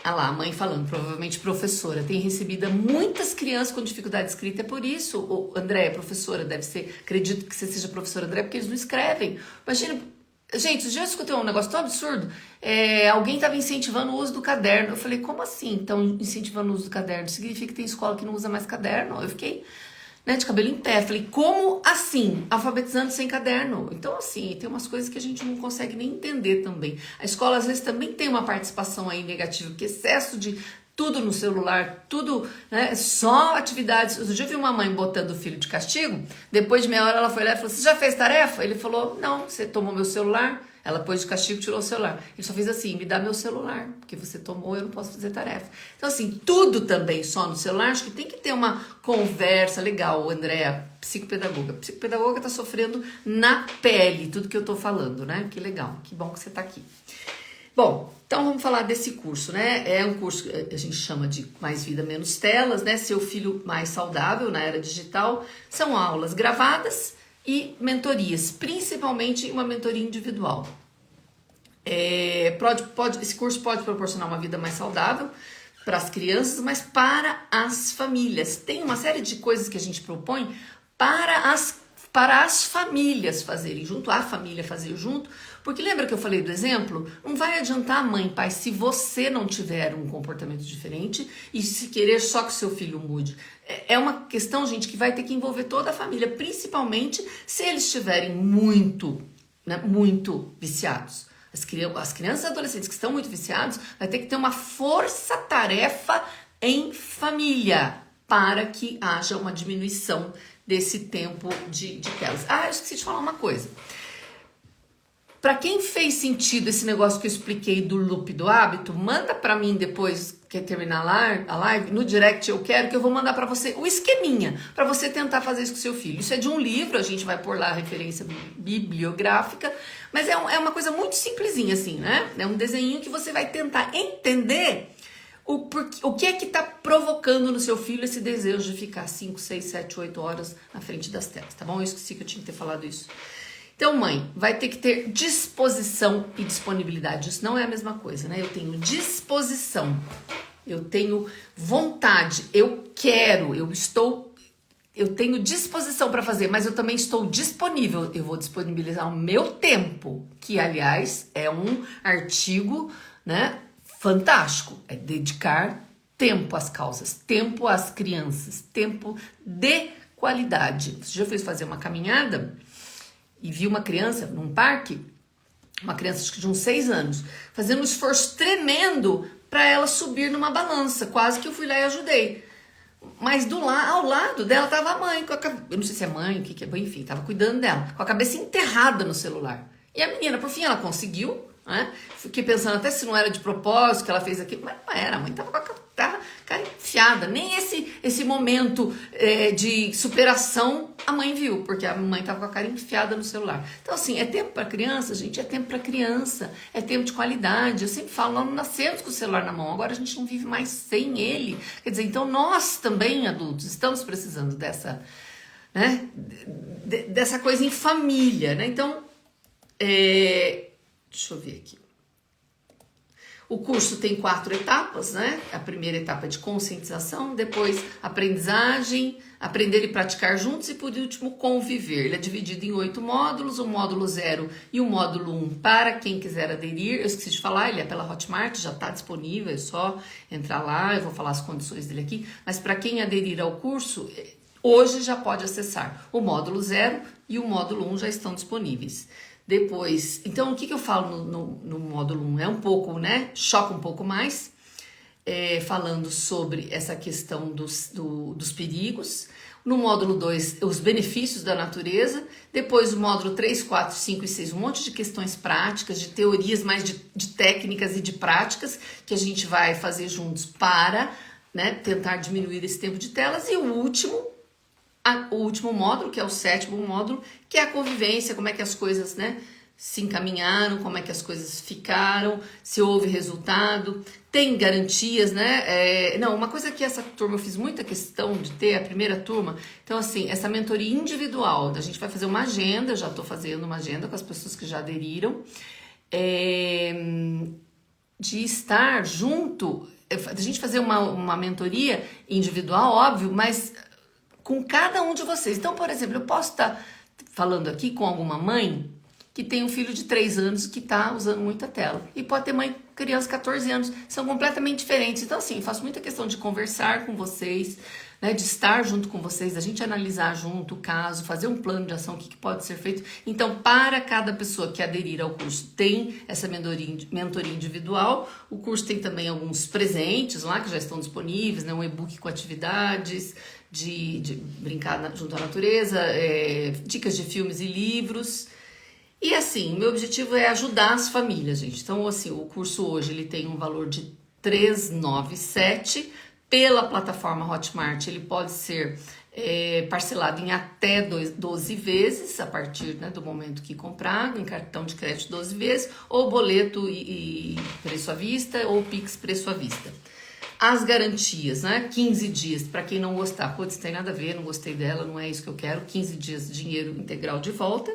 Ah lá, a mãe falando, provavelmente professora, tem recebido muitas crianças com dificuldade de escrita, é por isso, André, professora, deve ser, acredito que você seja professora, André, porque eles não escrevem. Imagina, gente, os dias eu escutei um negócio tão absurdo, alguém estava incentivando o uso do caderno. Eu falei, como assim estão incentivando o uso do caderno? Significa que tem escola que não usa mais caderno? Eu fiquei, né, de cabelo em pé. Falei, como assim? Alfabetizando sem caderno? Então, assim, tem umas coisas que a gente não consegue nem entender também. A escola, às vezes, também tem uma participação aí negativa, porque excesso de tudo no celular, tudo, né, só atividades. Outro dia eu vi uma mãe botando o filho de castigo, depois de meia hora ela foi lá e falou, você já fez tarefa? Ele falou, não, você tomou meu celular. Ela pôs de castigo e tirou o celular. Ele só fez assim, me dá meu celular, porque você tomou, eu não posso fazer tarefa. Então, assim, tudo também só no celular, acho que tem que ter uma conversa legal, Andréa, psicopedagoga. Psicopedagoga tá sofrendo na pele tudo que eu tô falando, né? Que legal, que bom que você tá aqui. Bom, então vamos falar desse curso, né? É um curso que a gente chama de Mais Vida, Menos Telas, né? Seu Filho Mais Saudável na Era Digital. São aulas gravadas e mentorias, principalmente uma mentoria individual. Esse curso pode proporcionar uma vida mais saudável para as crianças, mas para as famílias. Tem uma série de coisas que a gente propõe para as famílias fazerem junto, a família fazer junto, porque lembra que eu falei do exemplo? Não vai adiantar, mãe, pai, se você não tiver um comportamento diferente e se querer só que seu filho mude. É uma questão, gente, que vai ter que envolver toda a família, principalmente se eles estiverem muito viciados. As crianças e adolescentes que estão muito viciados vai ter que ter uma força-tarefa em família para que haja uma diminuição desse tempo de telas. Eu esqueci de falar uma coisa. Para quem fez sentido esse negócio que eu expliquei do loop do hábito, manda para mim depois que terminar a live, no direct eu quero que eu vou mandar para você o esqueminha, para você tentar fazer isso com seu filho. Isso é de um livro, a gente vai pôr lá a referência bibliográfica, mas é uma coisa muito simplesinha assim, né? É um desenho que você vai tentar entender o que é que está provocando no seu filho esse desejo de ficar 5, 6, 7, 8 horas na frente das telas, tá bom? Eu esqueci que eu tinha que ter falado isso. Então, mãe, vai ter que ter disposição e disponibilidade. Isso não é a mesma coisa, né? Eu tenho disposição, eu tenho vontade, eu quero, eu tenho disposição para fazer, mas eu também estou disponível. Eu vou disponibilizar o meu tempo, que, aliás, é um artigo, né, fantástico. É dedicar tempo às causas, tempo às crianças, tempo de qualidade. Você já fez fazer uma caminhada e vi uma criança num parque uma criança acho que de uns 6 anos, fazendo um esforço tremendo para ela subir numa balança. Quase que eu fui lá e ajudei. Mas ao lado dela tava a mãe, eu não sei se é mãe, o que que é, enfim, tava cuidando dela, com a cabeça enterrada no celular. E a menina, por fim, ela conseguiu, né? Fiquei pensando até se não era de propósito que ela fez aquilo, mas não era, a mãe tava com a cara enfiada. Nem esse momento de superação a mãe viu, porque a mãe tava com a cara enfiada no celular. Então, assim, é tempo para criança, gente, é tempo para criança, é tempo de qualidade. Eu sempre falo, nós não nascemos com o celular na mão, agora a gente não vive mais sem ele. Quer dizer, então nós também, adultos, estamos precisando dessa, né, dessa coisa em família, né? Então, deixa eu ver aqui. O curso tem 4 etapas, né? A primeira etapa é de conscientização, depois aprendizagem, aprender e praticar juntos e, por último, conviver. Ele é dividido em 8 módulos, o módulo 0 e o módulo 1 para quem quiser aderir. Eu esqueci de falar, ele é pela Hotmart, já está disponível, é só entrar lá, eu vou falar as condições dele aqui. Mas para quem aderir ao curso, hoje já pode acessar. O módulo 0 e o módulo 1 já estão disponíveis. Depois, então o que eu falo no módulo 1? É um pouco, né? Choca um pouco mais, falando sobre essa questão dos perigos. No módulo 2, os benefícios da natureza. Depois, o módulo 3, 4, 5 e 6, um monte de questões práticas, de teorias, mais de técnicas e de práticas que a gente vai fazer juntos para, né, tentar diminuir esse tempo de telas. E o último módulo, que é o 7º módulo, que é a convivência, como é que as coisas, né, se encaminharam, como é que as coisas ficaram, se houve resultado, tem garantias, né? Uma coisa que essa turma eu fiz muita questão de ter, a primeira turma, então assim, essa mentoria individual, a gente vai fazer uma agenda, eu já estou fazendo uma agenda com as pessoas que já aderiram, de estar junto, a gente fazer uma mentoria individual, óbvio, mas com cada um de vocês. Então, por exemplo, eu posso estar falando aqui com alguma mãe que tem um filho de 3 anos que está usando muita tela. E pode ter mãe, criança de 14 anos, são completamente diferentes. Então, assim, faço muita questão de conversar com vocês, né, de estar junto com vocês, a gente analisar junto o caso, fazer um plano de ação, o que pode ser feito. Então, para cada pessoa que aderir ao curso, tem essa mentoria individual. O curso tem também alguns presentes lá, que já estão disponíveis, né, um e-book com atividades, de brincar junto à natureza, dicas de filmes e livros. E assim, meu objetivo é ajudar as famílias, gente. Então, assim, o curso hoje ele tem um valor de R$ 397 pela plataforma Hotmart. Ele pode ser parcelado em até 12 vezes, a partir, né, do momento que comprado, em cartão de crédito 12 vezes, ou boleto e preço à vista, ou Pix preço à vista. As garantias, né? 15 dias, para quem não gostar, putz, tem nada a ver, não gostei dela, não é isso que eu quero, 15 dias de dinheiro integral de volta.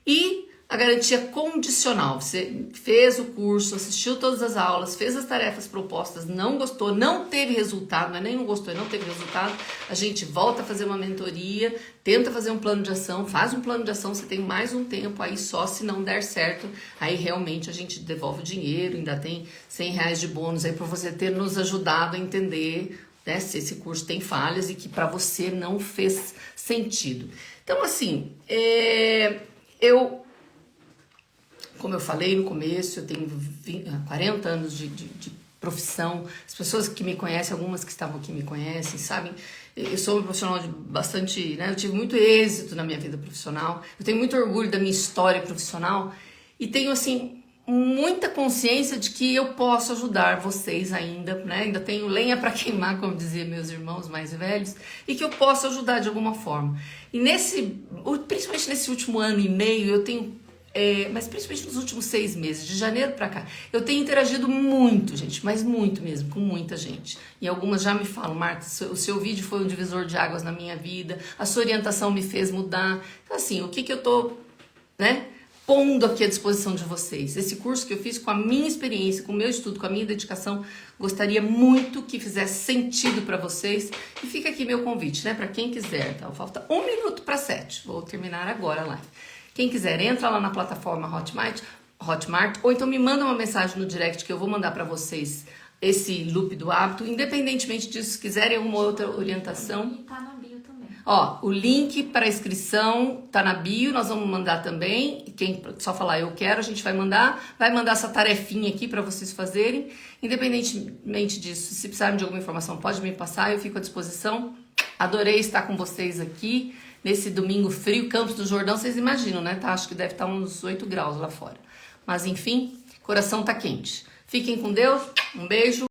E a garantia condicional, você fez o curso, assistiu todas as aulas, fez as tarefas propostas, não gostou, não teve resultado, não é nem não gostou, não teve resultado, a gente volta a fazer uma mentoria, tenta fazer um plano de ação, faz um plano de ação, você tem mais um tempo, aí só se não der certo, aí realmente a gente devolve o dinheiro, ainda tem R$100 de bônus aí para você ter nos ajudado a entender, né, se esse curso tem falhas e que para você não fez sentido. Então, assim, como eu falei no começo, eu tenho 40 anos de profissão. As pessoas que me conhecem, algumas que estavam aqui me conhecem, sabem? Eu sou uma profissional de bastante, né? Eu tive muito êxito na minha vida profissional. Eu tenho muito orgulho da minha história profissional e tenho, assim, muita consciência de que eu posso ajudar vocês ainda, né? Ainda tenho lenha para queimar, como diziam meus irmãos mais velhos, e que eu posso ajudar de alguma forma. E principalmente nesse último ano e meio, eu tenho mas principalmente nos últimos 6 meses, de janeiro pra cá, eu tenho interagido muito, gente, mas muito mesmo, com muita gente. E algumas já me falam, Marta, o seu vídeo foi um divisor de águas na minha vida, a sua orientação me fez mudar. Então, assim, o que eu tô, né, pondo aqui à disposição de vocês? Esse curso que eu fiz com a minha experiência, com o meu estudo, com a minha dedicação, gostaria muito que fizesse sentido para vocês. E fica aqui meu convite, né, para quem quiser, tá? Falta 1 minuto para 7, vou terminar agora a live. Quem quiser, entra lá na plataforma Hotmart, ou então me manda uma mensagem no direct que eu vou mandar para vocês esse loop do hábito, independentemente disso, se quiserem alguma outra orientação. E tá na bio também. Ó, o link para inscrição tá na bio, nós vamos mandar também. Quem só falar eu quero, a gente vai mandar essa tarefinha aqui para vocês fazerem. Independentemente disso, se precisarem de alguma informação, pode me passar, eu fico à disposição. Adorei estar com vocês aqui nesse domingo frio, Campos do Jordão, vocês imaginam, né? Tá, acho que deve estar uns 8 graus lá fora. Mas enfim, coração tá quente. Fiquem com Deus, um beijo.